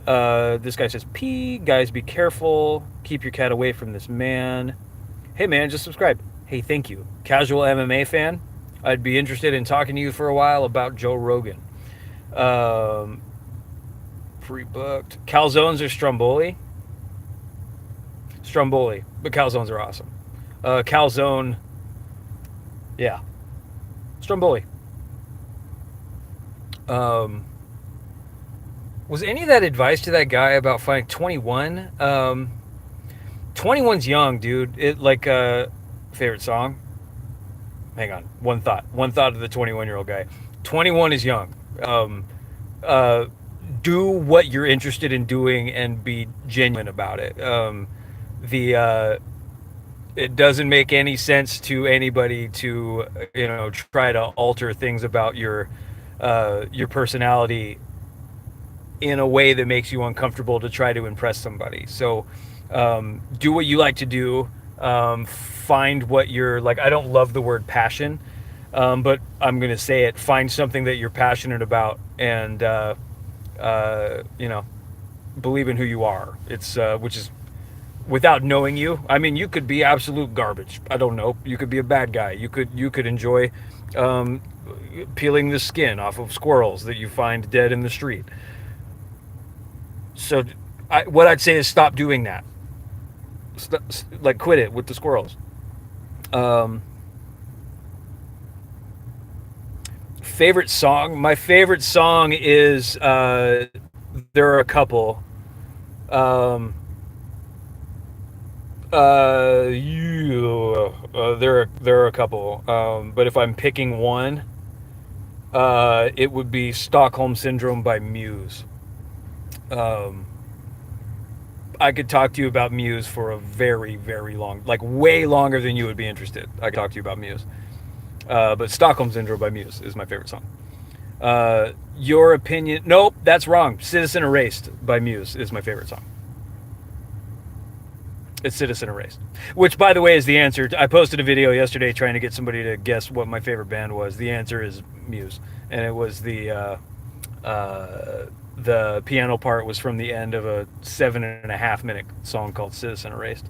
This guy says, P, guys, be careful. Keep your cat away from this man. Hey, man, just subscribe. Hey, thank you. Casual MMA fan. I'd be interested in talking to you for a while about Joe Rogan. Pre-booked. Calzones or Stromboli? Stromboli, but calzones are awesome. Calzone, yeah. Stromboli. Was any of that advice to that guy about finding 21? 21's young, dude. It like favorite song. Hang on, one thought of the 21-year-old guy. 21 is young. Do what you're interested in doing and be genuine about it. It doesn't make any sense to anybody to try to alter things about your personality in a way that makes you uncomfortable to try to impress somebody. So do what you like to do. Find what you're like. I don't love the word passion, but I'm gonna say it. Find something that you're passionate about, and believe in who you are. It's which is, without knowing you, I mean, you could be absolute garbage. I don't know. You could be a bad guy. You could enjoy peeling the skin off of squirrels that you find dead in the street. So what I'd say is stop doing that. Quit it with the squirrels. Favorite song? My favorite song is there are a couple. There are a couple, but if I'm picking one, it would be Stockholm Syndrome by Muse. I could talk to you about Muse for a very, very long, like way longer than you would be interested. I could talk to you about Muse. But Stockholm Syndrome by Muse is my favorite song. Your opinion? Nope, that's wrong. Citizen Erased by Muse is my favorite song. It's Citizen Erased, which, by the way, is the answer. I posted a video yesterday trying to get somebody to guess what my favorite band was. The answer is Muse, and it was the piano part was from the end of a 7.5-minute song called Citizen Erased.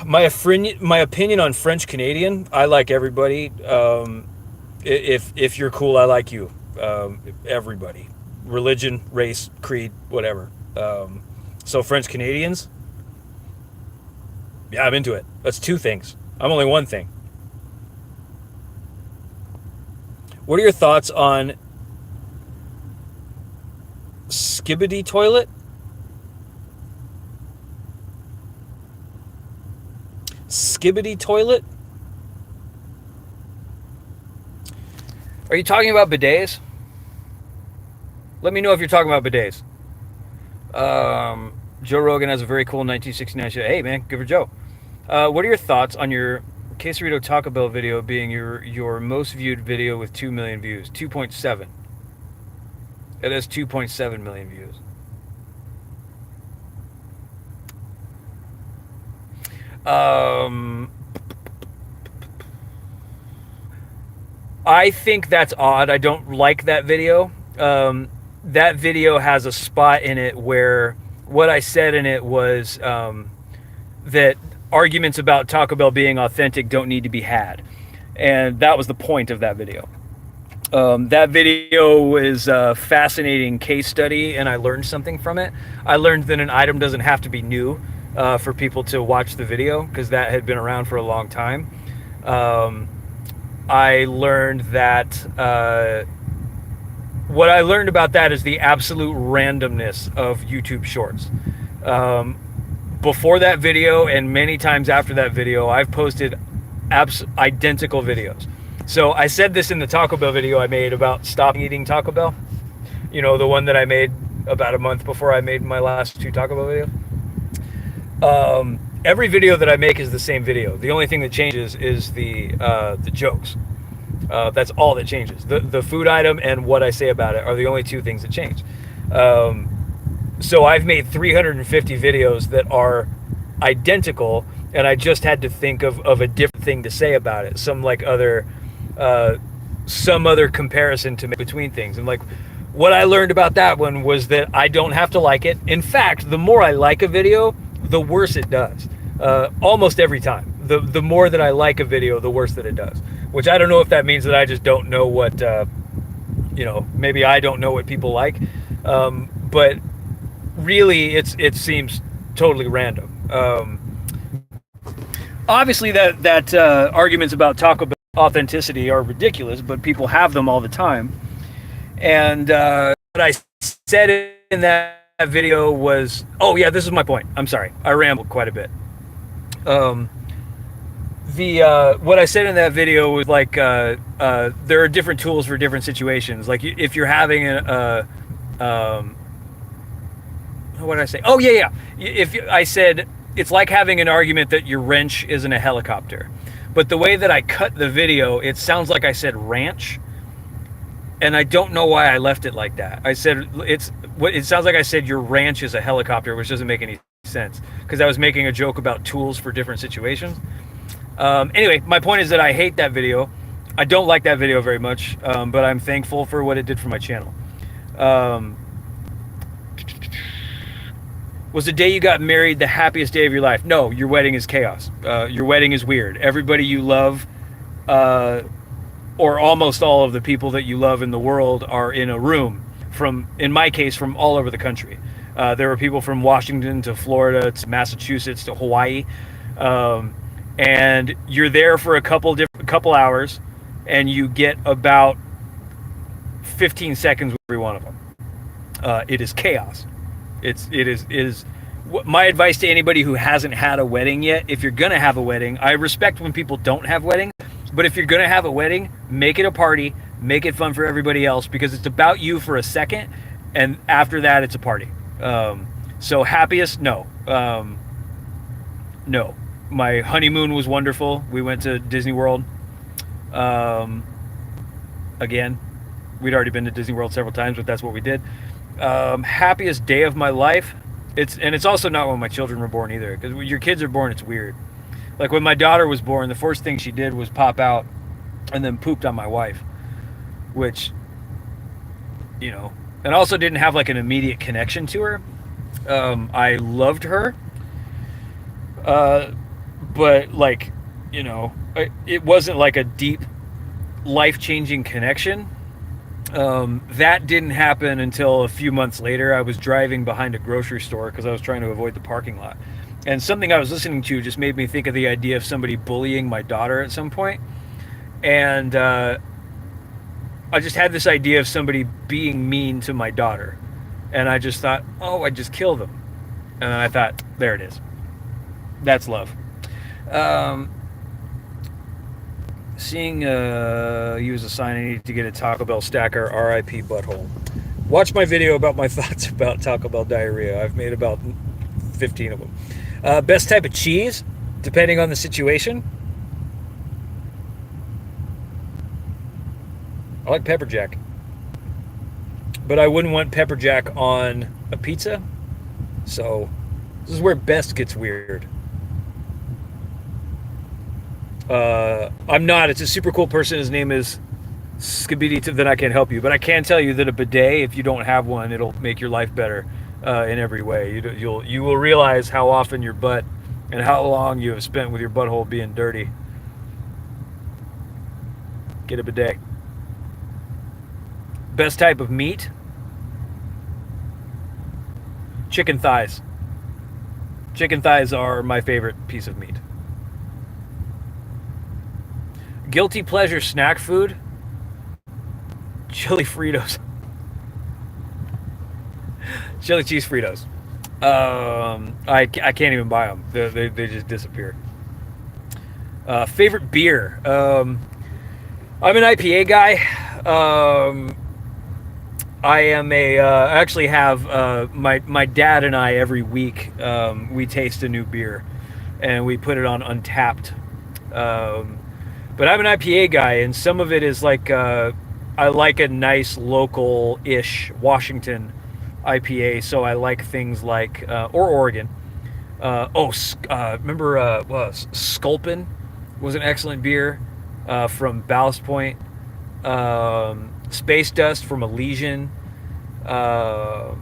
My opinion on French Canadian, I like everybody. If you're cool, I like you. Everybody, religion, race, creed, whatever. So French Canadians, yeah, I'm into it. That's two things. I'm only one thing. What are your thoughts on Skibidi Toilet? Skibidi Toilet? Are you talking about bidets? Let me know if you're talking about bidets. Joe Rogan has a very cool 1969 show. Hey, man, good for Joe. What are your thoughts on your Quesarito Taco Bell video being your most viewed video with 2 million views? 2.7. It has 2.7 million views. I think that's odd. I don't like that video. That video has a spot in it where what I said in it was that arguments about Taco Bell being authentic don't need to be had. And that was the point of that video. That video is a fascinating case study, and I learned something from it. I learned that an item doesn't have to be new for people to watch the video, because that had been around for a long time. I learned that what I learned about that is the absolute randomness of YouTube Shorts. Before that video and many times after that video, I've posted identical videos. So I said this in the Taco Bell video I made about stopping eating Taco Bell. You know, the one that I made about a month before I made my last 2 Taco Bell videos. Every video that I make is the same video. The only thing that changes is the jokes. That's all that changes. The food item and what I say about it are the only 2 things that change. So I've made 350 videos that are identical, and I just had to think of a different thing to say about it. Some other comparison to make between things. And like, what I learned about that one was that I don't have to like it. In fact, the more I like a video, the worse it does. Almost every time. The more that I like a video, the worse that it does. Which I don't know if that means that I just don't know what, maybe I don't know what people like. But really, it seems totally random. Obviously, that arguments about Taco Bell authenticity are ridiculous, but people have them all the time. And what I said in that video was, oh yeah, this is my point. I'm sorry, I rambled quite a bit. What I said in that video was like, there are different tools for different situations. Like if you're having what did I say? Oh yeah. I said it's like having an argument that your wrench isn't a helicopter. But the way that I cut the video, it sounds like I said ranch. And I don't know why I left it like that. I said it sounds like I said your ranch is a helicopter, which doesn't make any sense, because I was making a joke about tools for different situations. Anyway, my point is that I hate that video. I don't like that video very much, but I'm thankful for what it did for my channel. Was the day you got married the happiest day of your life? No, your wedding is chaos. Your wedding is weird. Everybody you love, or almost all of the people that you love in the world, are in a room, in my case, from all over the country. There were people from Washington to Florida to Massachusetts to Hawaii. And you're there for a couple hours, and you get about 15 seconds with every one of them. It is chaos. It is my advice to anybody who hasn't had a wedding yet. If you're gonna have a wedding, I respect when people don't have weddings, but if you're gonna have a wedding, make it a party, make it fun for everybody else, because it's about you for a second, and after that, it's a party. So happiest, no. No. My honeymoon was wonderful. We went to Disney World. Again, we'd already been to Disney World several times, but that's what we did. Happiest day of my life. It's also not when my children were born either, because when your kids are born, it's weird. Like when my daughter was born, the first thing she did was pop out and then pooped on my wife, which, and also didn't have like an immediate connection to her. I loved her. But like, it wasn't like a deep, life-changing connection. That didn't happen until a few months later. I was driving behind a grocery store because I was trying to avoid the parking lot. And something I was listening to just made me think of the idea of somebody bullying my daughter at some point. And I just had this idea of somebody being mean to my daughter. And I just thought, oh, I'd just kill them. And I thought, there it is. That's love. Seeing you as a sign, I need to get a Taco Bell stacker, RIP butthole. Watch my video about my thoughts about Taco Bell diarrhea. I've made about 15 of them. Best type of cheese, depending on the situation. I like pepper jack, but I wouldn't want pepper jack on a pizza. So this is where best gets weird. I'm not. It's a super cool person. His name is Skibidi. Then I can't help you, but I can tell you that a bidet, if you don't have one, it'll make your life better in every way. You will realize how often your butt and how long you have spent with your butthole being dirty. Get a bidet. Best type of meat? Chicken thighs. Chicken thighs are my favorite piece of meat. Guilty pleasure snack food? Chili Fritos. Chili cheese Fritos. I can't even buy them. They just disappear. Favorite beer? I'm an IPA guy. I am I actually have my dad and I every week we taste a new beer and we put it on Untapped. But I'm an IPA guy, and some of it is like I like a nice local-ish Washington IPA, so I like things like or Oregon. Remember Sculpin was an excellent beer from Ballast Point. Space Dust from Elysian. The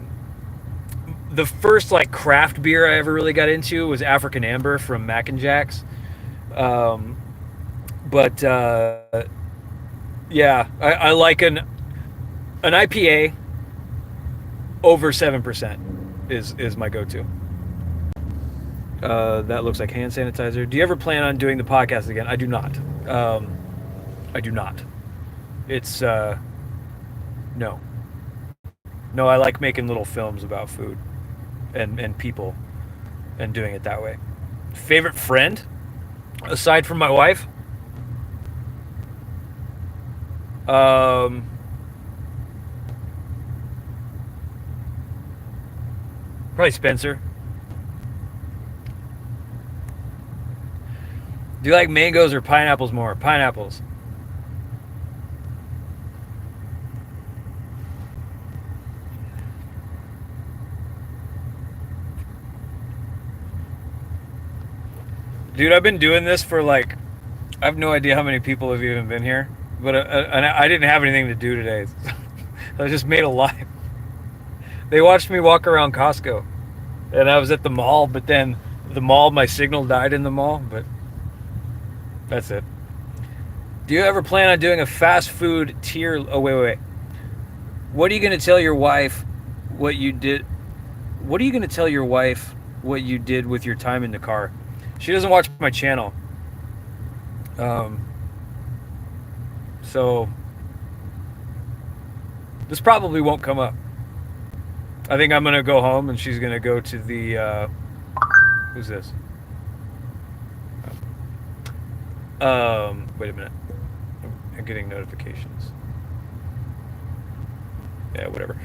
first like craft beer I ever really got into was African Amber from Mac and Jack's. Yeah, I like an IPA over 7% is my go-to. That looks like hand sanitizer. Do you ever plan on doing the podcast again? I do not. I do not. It's no. I like making little films about food and people and doing it that way. Favorite friend aside from my wife? Probably Spencer. Do you like mangoes or pineapples more? Pineapples. Dude, I've been doing this for like, I have no idea how many people have even been here, but I didn't have anything to do today. I just made a live. They watched me walk around Costco, and I was at the mall, but then my signal died in the mall, but that's it. Do you ever plan on doing a fast food tier? Oh, wait. What are you going to tell your wife what you did? What are you going to tell your wife what you did with your time in the car? She doesn't watch my channel. So this probably won't come up. I think I'm going to go home and she's going to go to the, who's this? Wait a minute. I'm getting notifications. Yeah, whatever.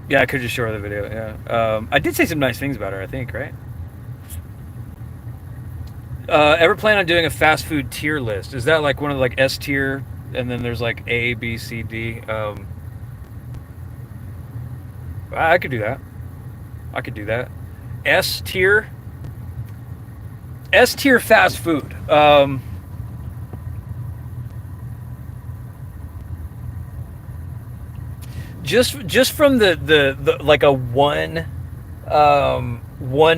Yeah, I could just show her the video. Yeah. I did say some nice things about her, I think, right? Ever plan on doing a fast food tier list? Is that like one of the like S tier and then there's like A, B, C, D? I could do that. S tier fast food. Just from the like a one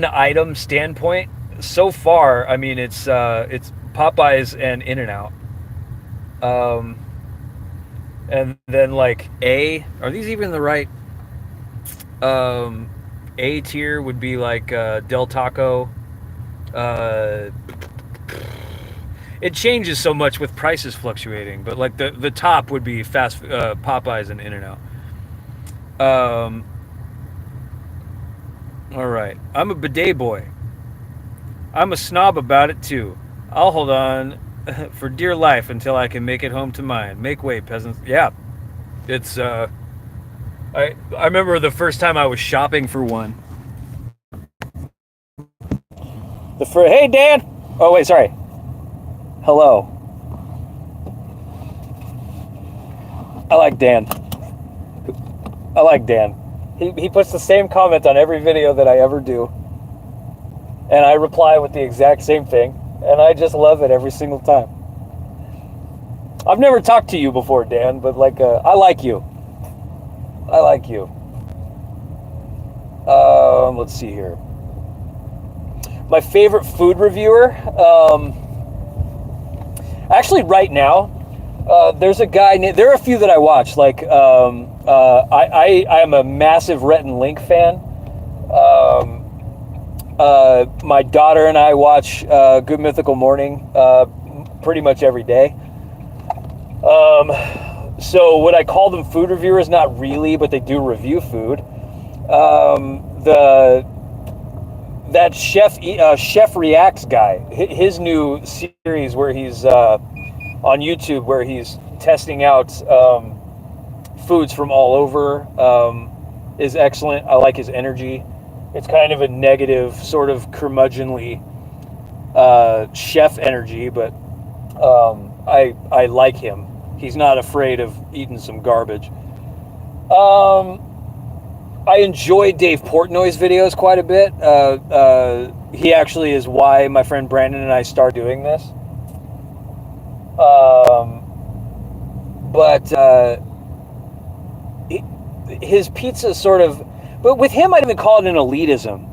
item standpoint, so far, I mean, it's Popeyes and In-N-Out. And then like are these even the right? A tier would be like Del Taco. It changes so much with prices fluctuating, but like the top would be Popeyes and In-N-Out. All right, I'm a bidet boy. I'm a snob about it too. I'll hold on for dear life until I can make it home to mine. Make way, peasants. Yeah, It's I remember the first time I was shopping for one. Hey Dan. Oh wait, sorry. Hello. I like Dan. I like Dan. He puts the same comment on every video that I ever do. And I reply with the exact same thing. And I just love it every single time. I've never talked to you before, Dan, but like, I like you. I like you. Let's see here. My favorite food reviewer. Actually, right now, there's a guy. There are a few that I watch. Like, I am a massive Rhett and Link fan. My daughter and I watch Good Mythical Morning pretty much every day. So would I call them food reviewers? Not really, but they do review food. That Chef Reacts guy, his new series where he's on YouTube, where he's testing out foods from all over, is excellent. I like his energy. It's kind of a negative, sort of curmudgeonly chef energy, but I like him. He's not afraid of eating some garbage. I enjoy Dave Portnoy's videos quite a bit. He actually is why my friend Brandon and I started doing this. His pizza sort of... But with him, I'd even call it an elitism.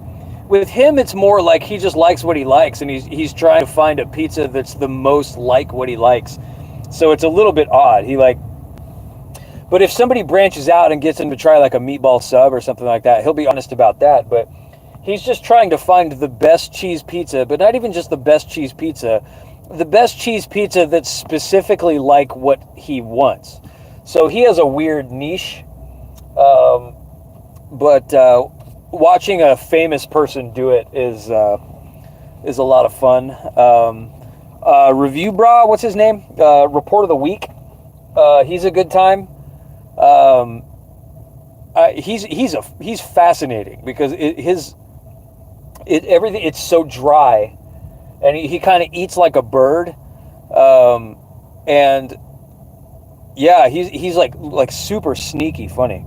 With him, it's more like he just likes what he likes, and he's trying to find a pizza that's the most like what he likes. So it's a little bit odd. But if somebody branches out and gets him to try like a meatball sub or something like that, he'll be honest about that. But he's just trying to find the best cheese pizza, but not even just the best cheese pizza, the best cheese pizza that's specifically like what he wants. So he has a weird niche. But watching a famous person do it is a lot of fun. Review Bra, what's his name? Report of the Week. He's a good time. He's fascinating because everything, it's so dry, and he kind of eats like a bird. And yeah, he's like super sneaky funny.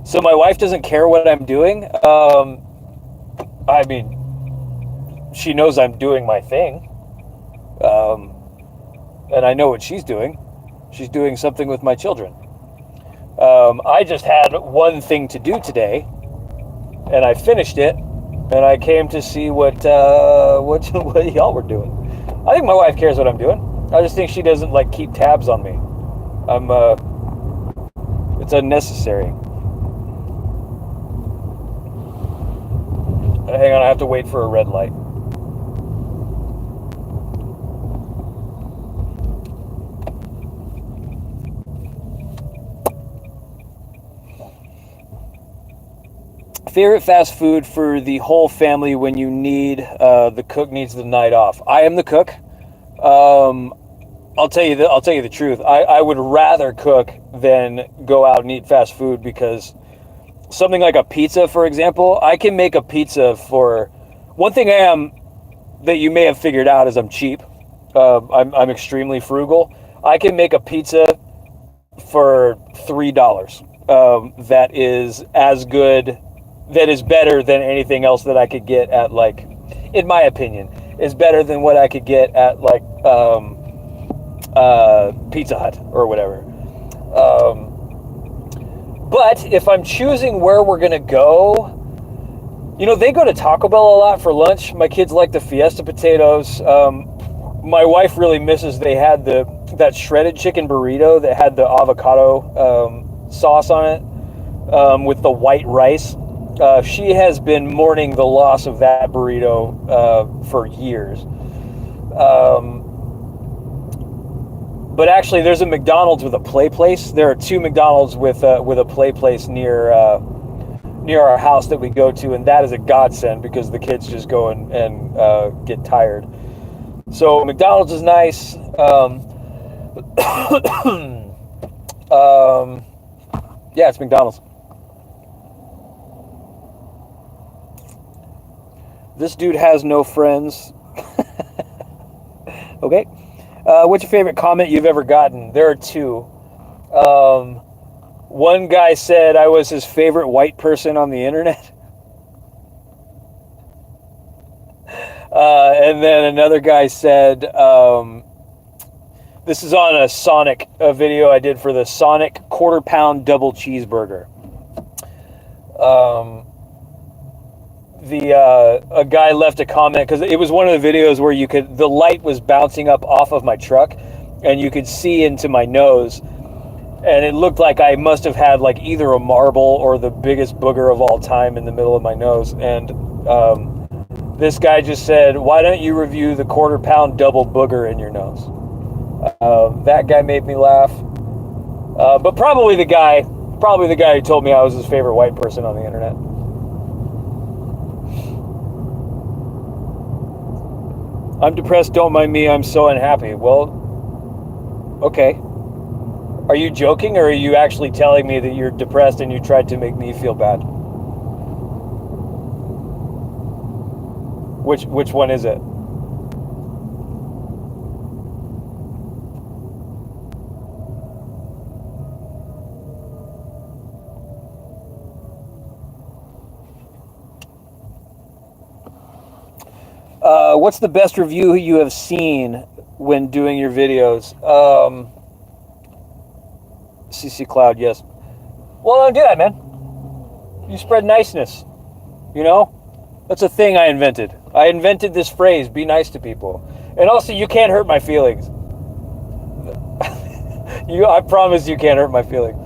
So my wife doesn't care what I'm doing. I mean, she knows I'm doing my thing. And I know what she's doing. She's doing something with my children. I just had one thing to do today, and I finished it, and I came to see what y'all were doing. I think my wife cares what I'm doing. I just think she doesn't like keep tabs on me. It's unnecessary. Hang on, I have to wait for a red light. Favorite fast food for the whole family when you need, the cook needs the night off. I am the cook. I'll tell you the truth. I would rather cook than go out and eat fast food, because something like a pizza, for example, I can make a pizza for... One thing I am that you may have figured out is I'm cheap. I'm extremely frugal. I can make a pizza for $3. That is as good, that is better than anything else that I could get at, like, in my opinion, is better than what I could get at, like, Pizza Hut or whatever. But if I'm choosing where we're going to go, you know, they go to Taco Bell a lot for lunch. My kids like the Fiesta potatoes. My wife really misses, they had that shredded chicken burrito that had the avocado sauce on it, with the white rice. She has been mourning the loss of that burrito for years. But actually, there's a McDonald's with a play place. There are two McDonald's with a play place near our house that we go to, and that is a godsend because the kids just go and get tired. So McDonald's is nice. Yeah, it's McDonald's. This dude has no friends. Okay. What's your favorite comment you've ever gotten? There are two. One guy said I was his favorite white person on the internet. And then another guy said, this is on a Sonic video I did for the Sonic quarter-pound double cheeseburger. A guy left a comment because it was one of the videos where the light was bouncing up off of my truck and you could see into my nose, and it looked like I must have had like either a marble or the biggest booger of all time in the middle of my nose. And this guy just said, why don't you review the quarter-pound double booger in your nose? That guy made me laugh. But probably the guy who told me I was his favorite white person on the internet. I'm depressed, don't mind me, I'm so unhappy. Well, okay. Are you joking, or are you actually telling me that you're depressed and you tried to make me feel bad? Which one is it? What's the best review you have seen when doing your videos? CC Cloud, yes. Well, don't do that, man. You spread niceness. You know? That's a thing I invented. I invented this phrase, be nice to people. And also, you can't hurt my feelings. I promise you can't hurt my feelings.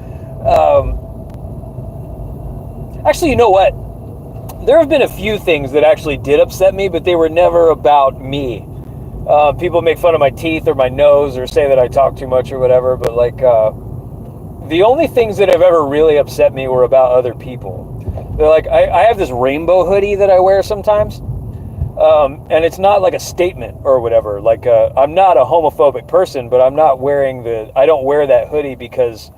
Actually, you know what? There have been a few things that actually did upset me, but they were never about me. People make fun of my teeth or my nose or say that I talk too much or whatever, but like, the only things that have ever really upset me were about other people. They're like, I have this rainbow hoodie that I wear sometimes, and it's not like a statement or whatever. Like, I'm not a homophobic person, but I'm not I don't wear that hoodie because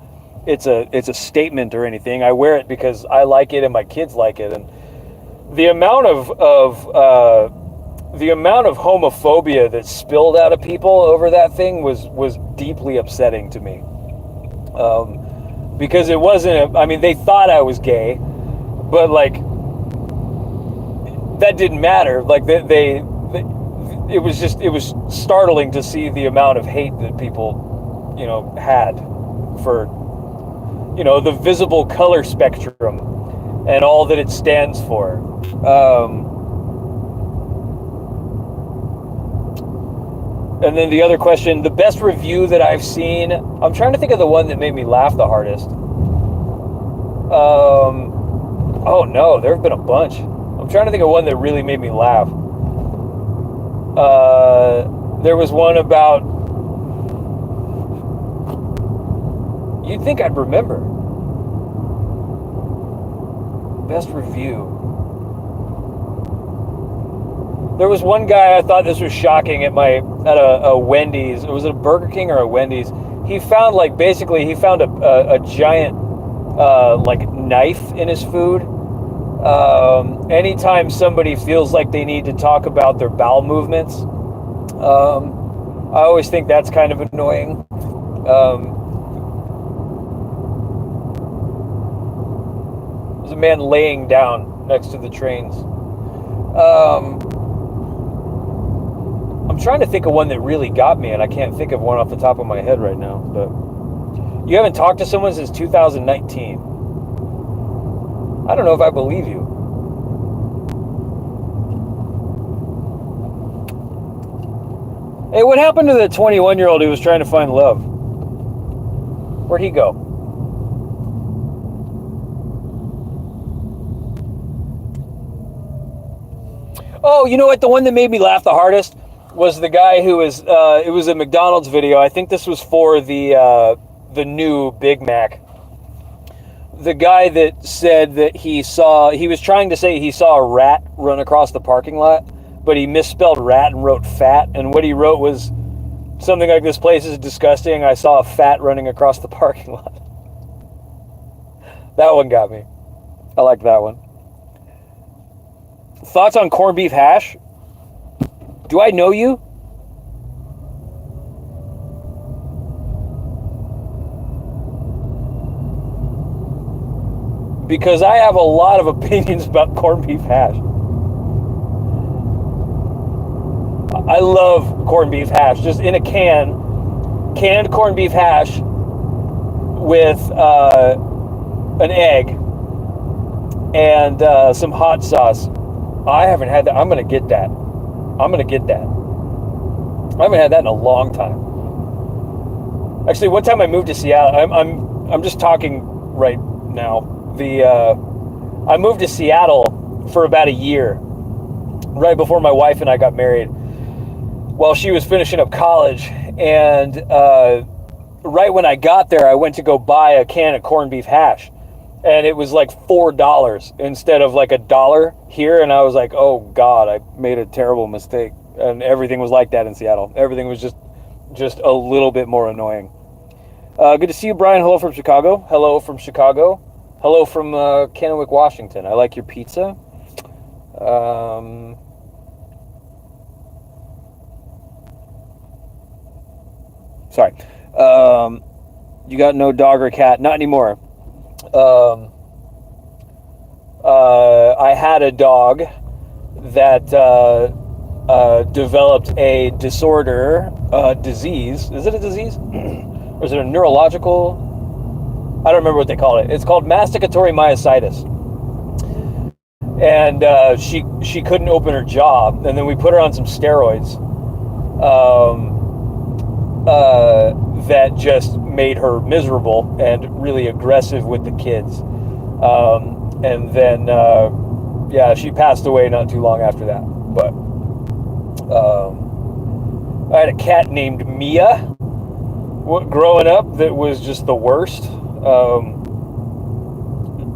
it's a statement or anything. I wear it because I like it and my kids like it. And the amount of homophobia that spilled out of people over that thing was deeply upsetting to me. Because it wasn't, they thought I was gay, but like, that didn't matter. Like it was startling to see the amount of hate that people, had for, the visible color spectrum and all that it stands for. And then the other question, the best review that I've seen, I'm trying to think of the one that made me laugh the hardest. Oh no, there have been a bunch. I'm trying to think of one that really made me laugh. There was one about, you'd think I'd remember. Best review. There was one guy, I thought this was shocking, at a Wendy's. It was at a Burger King or a Wendy's. He found a giant knife in his food. Anytime somebody feels like they need to talk about their bowel movements, I always think that's kind of annoying. There's a man laying down next to the trains. I'm trying to think of one that really got me, and I can't think of one off the top of my head right now. But you haven't talked to someone since 2019. I don't know if I believe you. Hey, what happened to the 21-year-old who was trying to find love? Where'd he go? Oh, you know what? The one that made me laugh the hardest was the guy who was, it was a McDonald's video. I think this was for the new Big Mac. The guy that said that he was trying to say he saw a rat run across the parking lot, but he misspelled rat and wrote fat. And what he wrote was, something like this place is disgusting, I saw a fat running across the parking lot. That one got me. I like that one. Thoughts on corned beef hash? Do I know you? Because I have a lot of opinions about corned beef hash. I love corned beef hash, just in a can, canned corned beef hash with an egg and some hot sauce. I haven't had that. I'm gonna get that. I haven't had that in a long time. Actually, one time I moved to Seattle. I'm just talking right now. I moved to Seattle for about a year, right before my wife and I got married, while she was finishing up college. And right when I got there, I went to go buy a can of corned beef hash, and it was like $4 instead of like $1 here. And I was like, oh God, I made a terrible mistake. And everything was like that in Seattle. Everything was just a little bit more annoying. Good to see you, Brian. Hello from Chicago. Hello from Chicago. Hello from Kennewick, Washington. I like your pizza. Sorry. You got no dog or cat? Not anymore. I had a dog that developed a disorder, disease. Is it a disease? Or is it a neurological? I don't remember what they call it. It's called masticatory myositis. And she couldn't open her jaw, and then we put her on some steroids that just made her miserable and really aggressive with the kids. And then, yeah, she passed away not too long after that. But I had a cat named Mia growing up that was just the worst.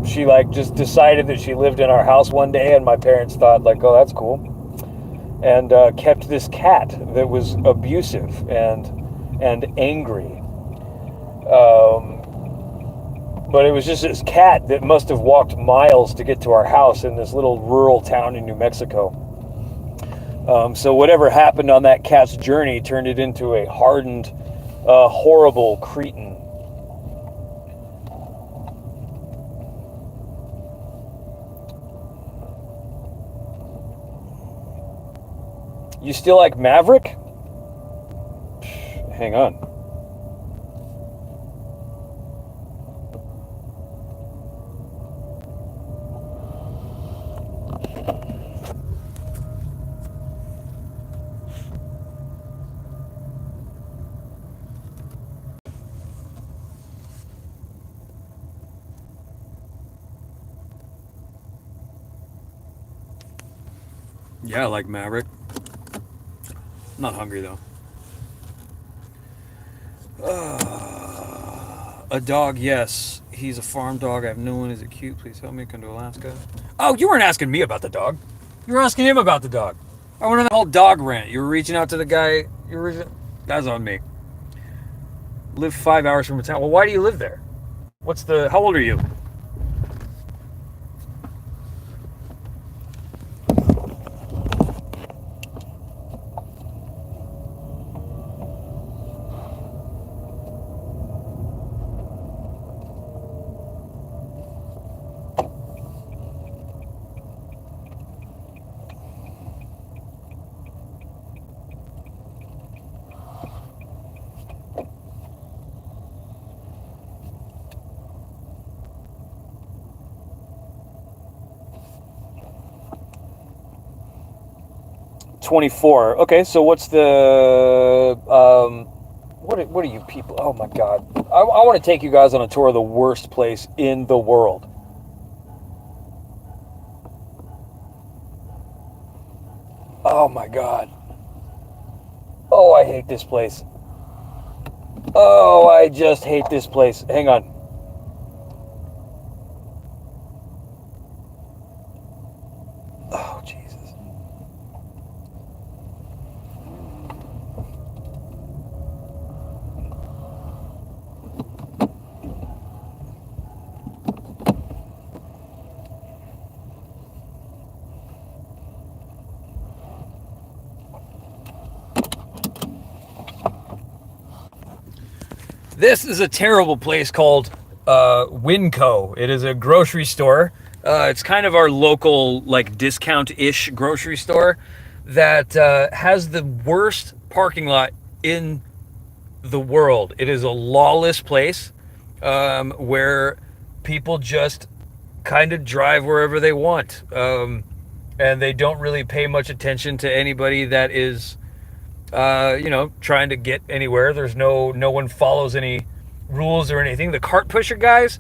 She just decided that she lived in our house one day, and my parents thought oh, that's cool, and kept this cat that was abusive and angry. But it was just this cat that must have walked miles to get to our house in this little rural town in New Mexico. So whatever happened on that cat's journey turned it into a hardened, horrible cretin. You still like Maverick? Hang on. Yeah, I like Maverick. I'm not hungry though. A dog, yes. He's a farm dog. I have no one. Is it cute? Please help me. Come to Alaska. Oh, you weren't asking me about the dog. You were asking him about the dog. I went on that whole dog rant. You were reaching out to the guy. That's on me. Live 5 hours from a town. Well, why do you live there? How old are you? $24. Okay, so what's the what are you people? Oh my God, I want to take you guys on a tour of the worst place in the world. Oh my God. Oh, I hate this place. Oh, I just hate this place. Hang on. Oh, Jesus. This is a terrible place called Winco. It is a grocery store. It's kind of our local, like, discount-ish grocery store that has the worst parking lot in the world. It is a lawless place where people just kind of drive wherever they want. And they don't really pay much attention to anybody that is, trying to get anywhere. There's no one follows any rules or anything. The cart pusher guys,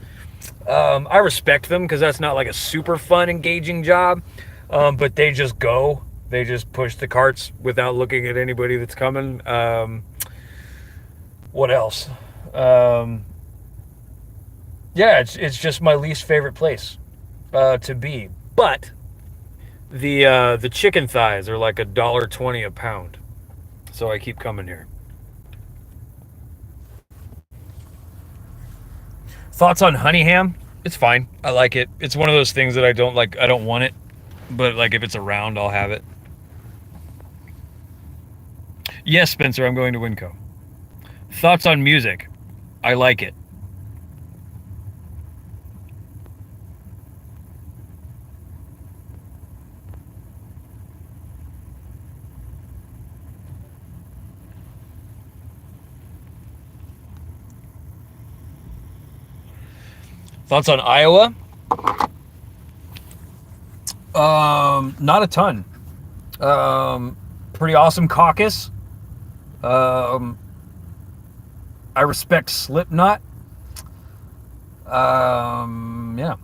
I respect them because that's not like a super fun, engaging job. But they just go. They just push the carts without looking at anybody that's coming. What else? Yeah, it's just my least favorite place to be. But the chicken thighs are like $1.20 a pound, so I keep coming here. Thoughts on honey ham? It's fine. I like it. It's one of those things that I don't like. I don't want it, but like if it's around, I'll have it. Yes, Spencer, I'm going to Winco. Thoughts on music? I like it. Thoughts on Iowa? Not a ton. Pretty awesome caucus. I respect Slipknot. Yeah.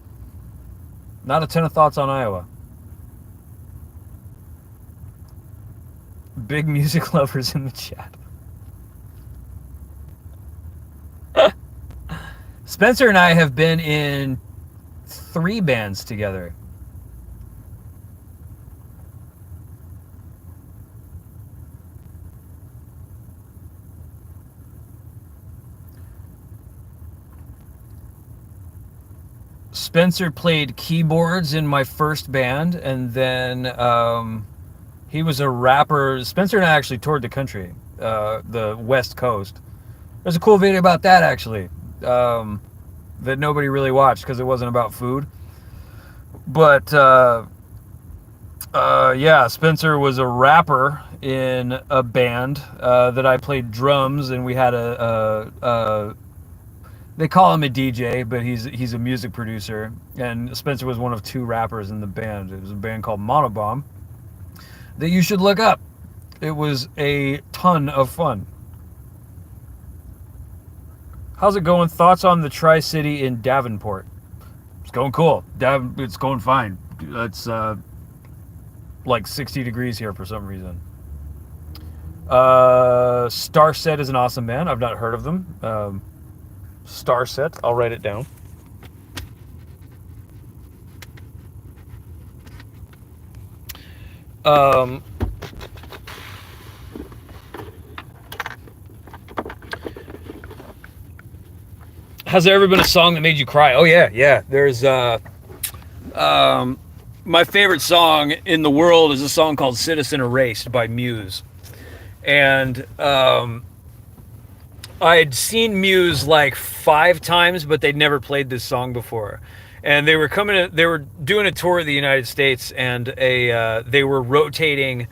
Not a ton of thoughts on Iowa. Big music lovers in the chat. Spencer and I have been in 3 bands together. Spencer played keyboards in my first band, and then he was a rapper. Spencer and I actually toured the country, the West Coast. There's a cool video about that, actually, that nobody really watched because it wasn't about food. But yeah, Spencer was a rapper in a band that I played drums, and we had they call him a DJ, but he's a music producer. And Spencer was one of 2 rappers in the band. It was a band called Monobomb that you should look up. It was a ton of fun. How's it going? Thoughts on the Tri-City in Davenport? It's going cool. It's going fine. It's like 60 degrees here for some reason. Starset is an awesome band. I've not heard of them. Starset, I'll write it down. Has there ever been a song that made you cry? Oh yeah. There's my favorite song in the world is a song called Citizen Erased by Muse. And I'd seen Muse like 5 times, but they'd never played this song before. And they were doing a tour of the United States, and they were rotating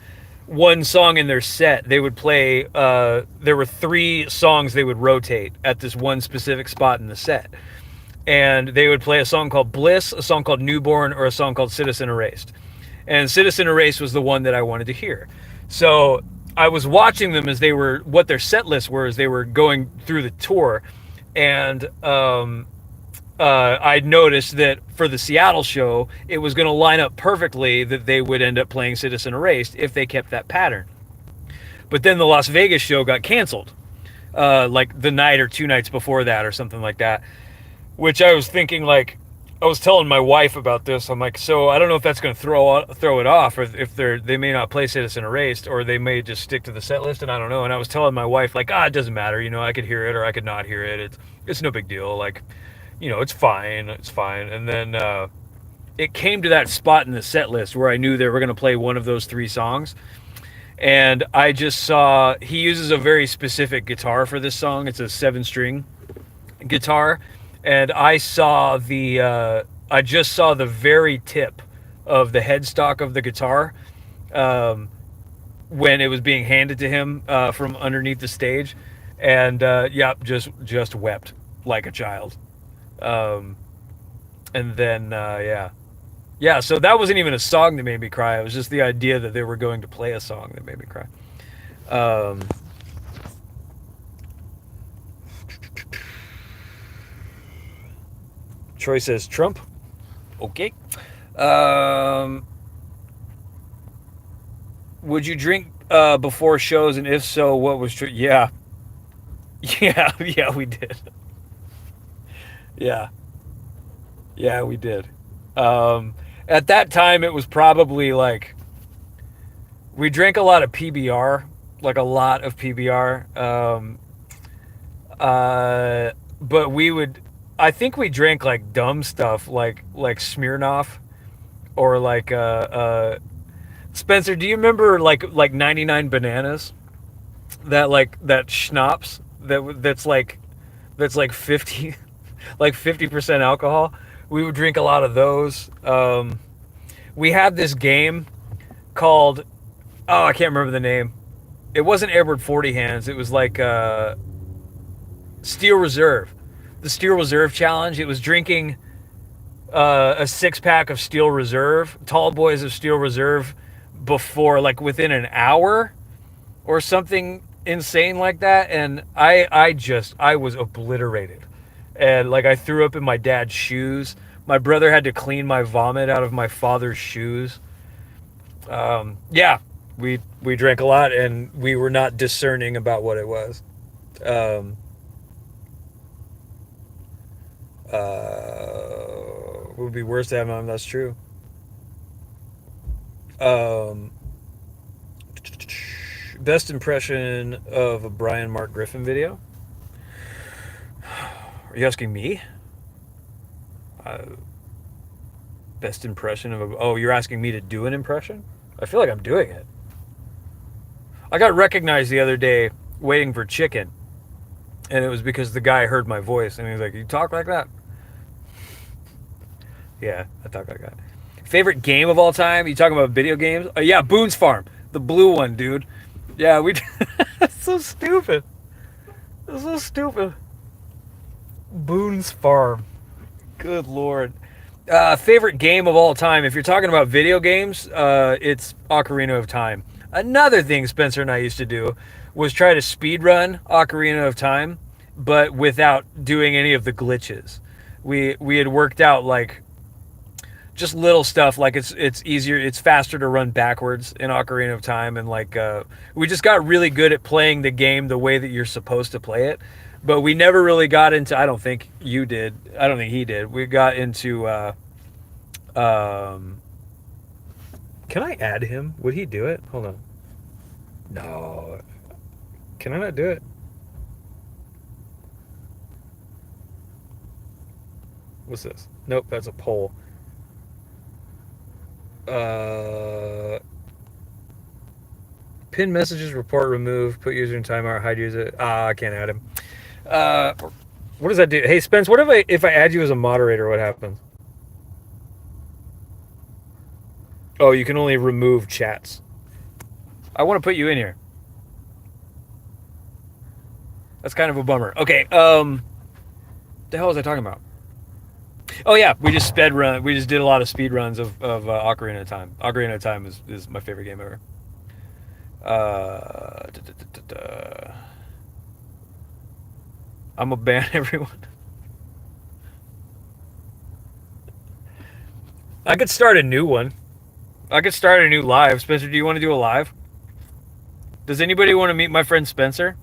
one song in their set. They would play, there were 3 songs they would rotate at this one specific spot in the set. And they would play a song called Bliss, a song called Newborn, or a song called Citizen Erased. And Citizen Erased was the one that I wanted to hear. So I was watching them as what their set lists were as they were going through the tour. And I noticed that for the Seattle show, it was going to line up perfectly that they would end up playing Citizen Erased if they kept that pattern. But then the Las Vegas show got canceled, like the night or 2 nights before that or something like that, which I was thinking, like, I was telling my wife about this. I'm like, so I don't know if that's going to throw it off, or if they may not play Citizen Erased, or they may just stick to the set list, and I don't know. And I was telling my wife, like, it doesn't matter, I could hear it or I could not hear it. It's no big deal. Like, it's fine. And then it came to that spot in the set list where I knew they were going to play one of those 3 songs. And I just saw he uses a very specific guitar for this song. It's a 7-string guitar, and I just saw the very tip of the headstock of the guitar when it was being handed to him from underneath the stage, and just wept like a child. And then yeah, so that wasn't even a song that made me cry. It was just the idea that they were going to play a song that made me cry. Troy says Trump. Okay. Would you drink before shows, and if so, what was true? Yeah. Yeah, we did. Yeah, we did. At that time, it was probably like we drank a lot of PBR, like a lot of PBR. But I think we drank like dumb stuff, like Smirnoff, or like Spencer. Do you remember like 99 Bananas? That schnapps that's like 50 like 50% alcohol. We would drink a lot of those. We had this game called, oh, I can't remember the name. It wasn't Edward 40 Hands. It was like Steel Reserve. The Steel Reserve Challenge. It was drinking a 6-pack of Steel Reserve, tall boys of Steel Reserve, before, like, within an hour or something insane like that. And I was obliterated. And like I threw up in my dad's shoes. My brother had to clean my vomit out of my father's shoes. Yeah, we drank a lot, and we were not discerning about what it was. It would be worse to have mom. That's true. Best impression of a Brian Mark Griffin video? Are you asking me? Best impression of a... Oh, you're asking me to do an impression? I feel like I'm doing it. I got recognized the other day waiting for chicken, and it was because the guy heard my voice, and he was like, "You talk like that?" Yeah, I talk like that. Favorite game of all time? You talking about video games? Yeah, Boone's Farm. The blue one, dude. Yeah, we... That's so stupid. That's so stupid. Boone's Farm. Good Lord. Favorite game of all time? If you're talking about video games, it's Ocarina of Time. Another thing Spencer and I used to do was try to speed run Ocarina of Time, but without doing any of the glitches. We had worked out like just little stuff, like it's easier, it's faster to run backwards in Ocarina of Time, and like we just got really good at playing the game the way that you're supposed to play it. But we never really got into, I don't think you did, I don't think he did, we got into can I add him? Would he do it? Hold on. No. Can I not do it? What's this? Nope, that's a poll. Pin messages, report, remove, put user in timeout, hide user. I can't add him. What does that do? Hey, Spence, what if I add you as a moderator, what happens? Oh, you can only remove chats. I want to put you in here. That's kind of a bummer. Okay, the hell was I talking about? Oh yeah, we just did a lot of speed runs of Ocarina of Time. Ocarina of Time is my favorite game ever. I'm a ban everyone. I could start a new one. I could start a new live. Spencer, do you want to do a live? Does anybody want to meet my friend Spencer?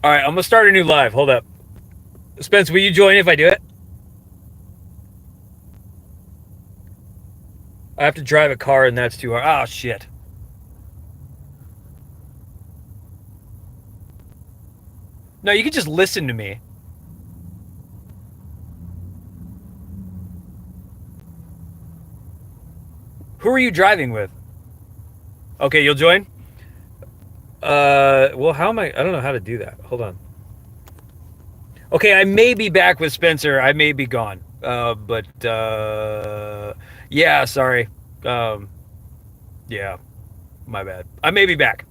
All right, I'm going to start a new live. Hold up. Spence, will you join if I do it? I have to drive a car, and that's too hard. Oh, shit. No, you can just listen to me. Who are you driving with? Okay, you'll join? Well, how am I don't know how to do that. Hold on. Okay, I may be back with Spencer. I may be gone. But yeah, sorry. Yeah, my bad. I may be back.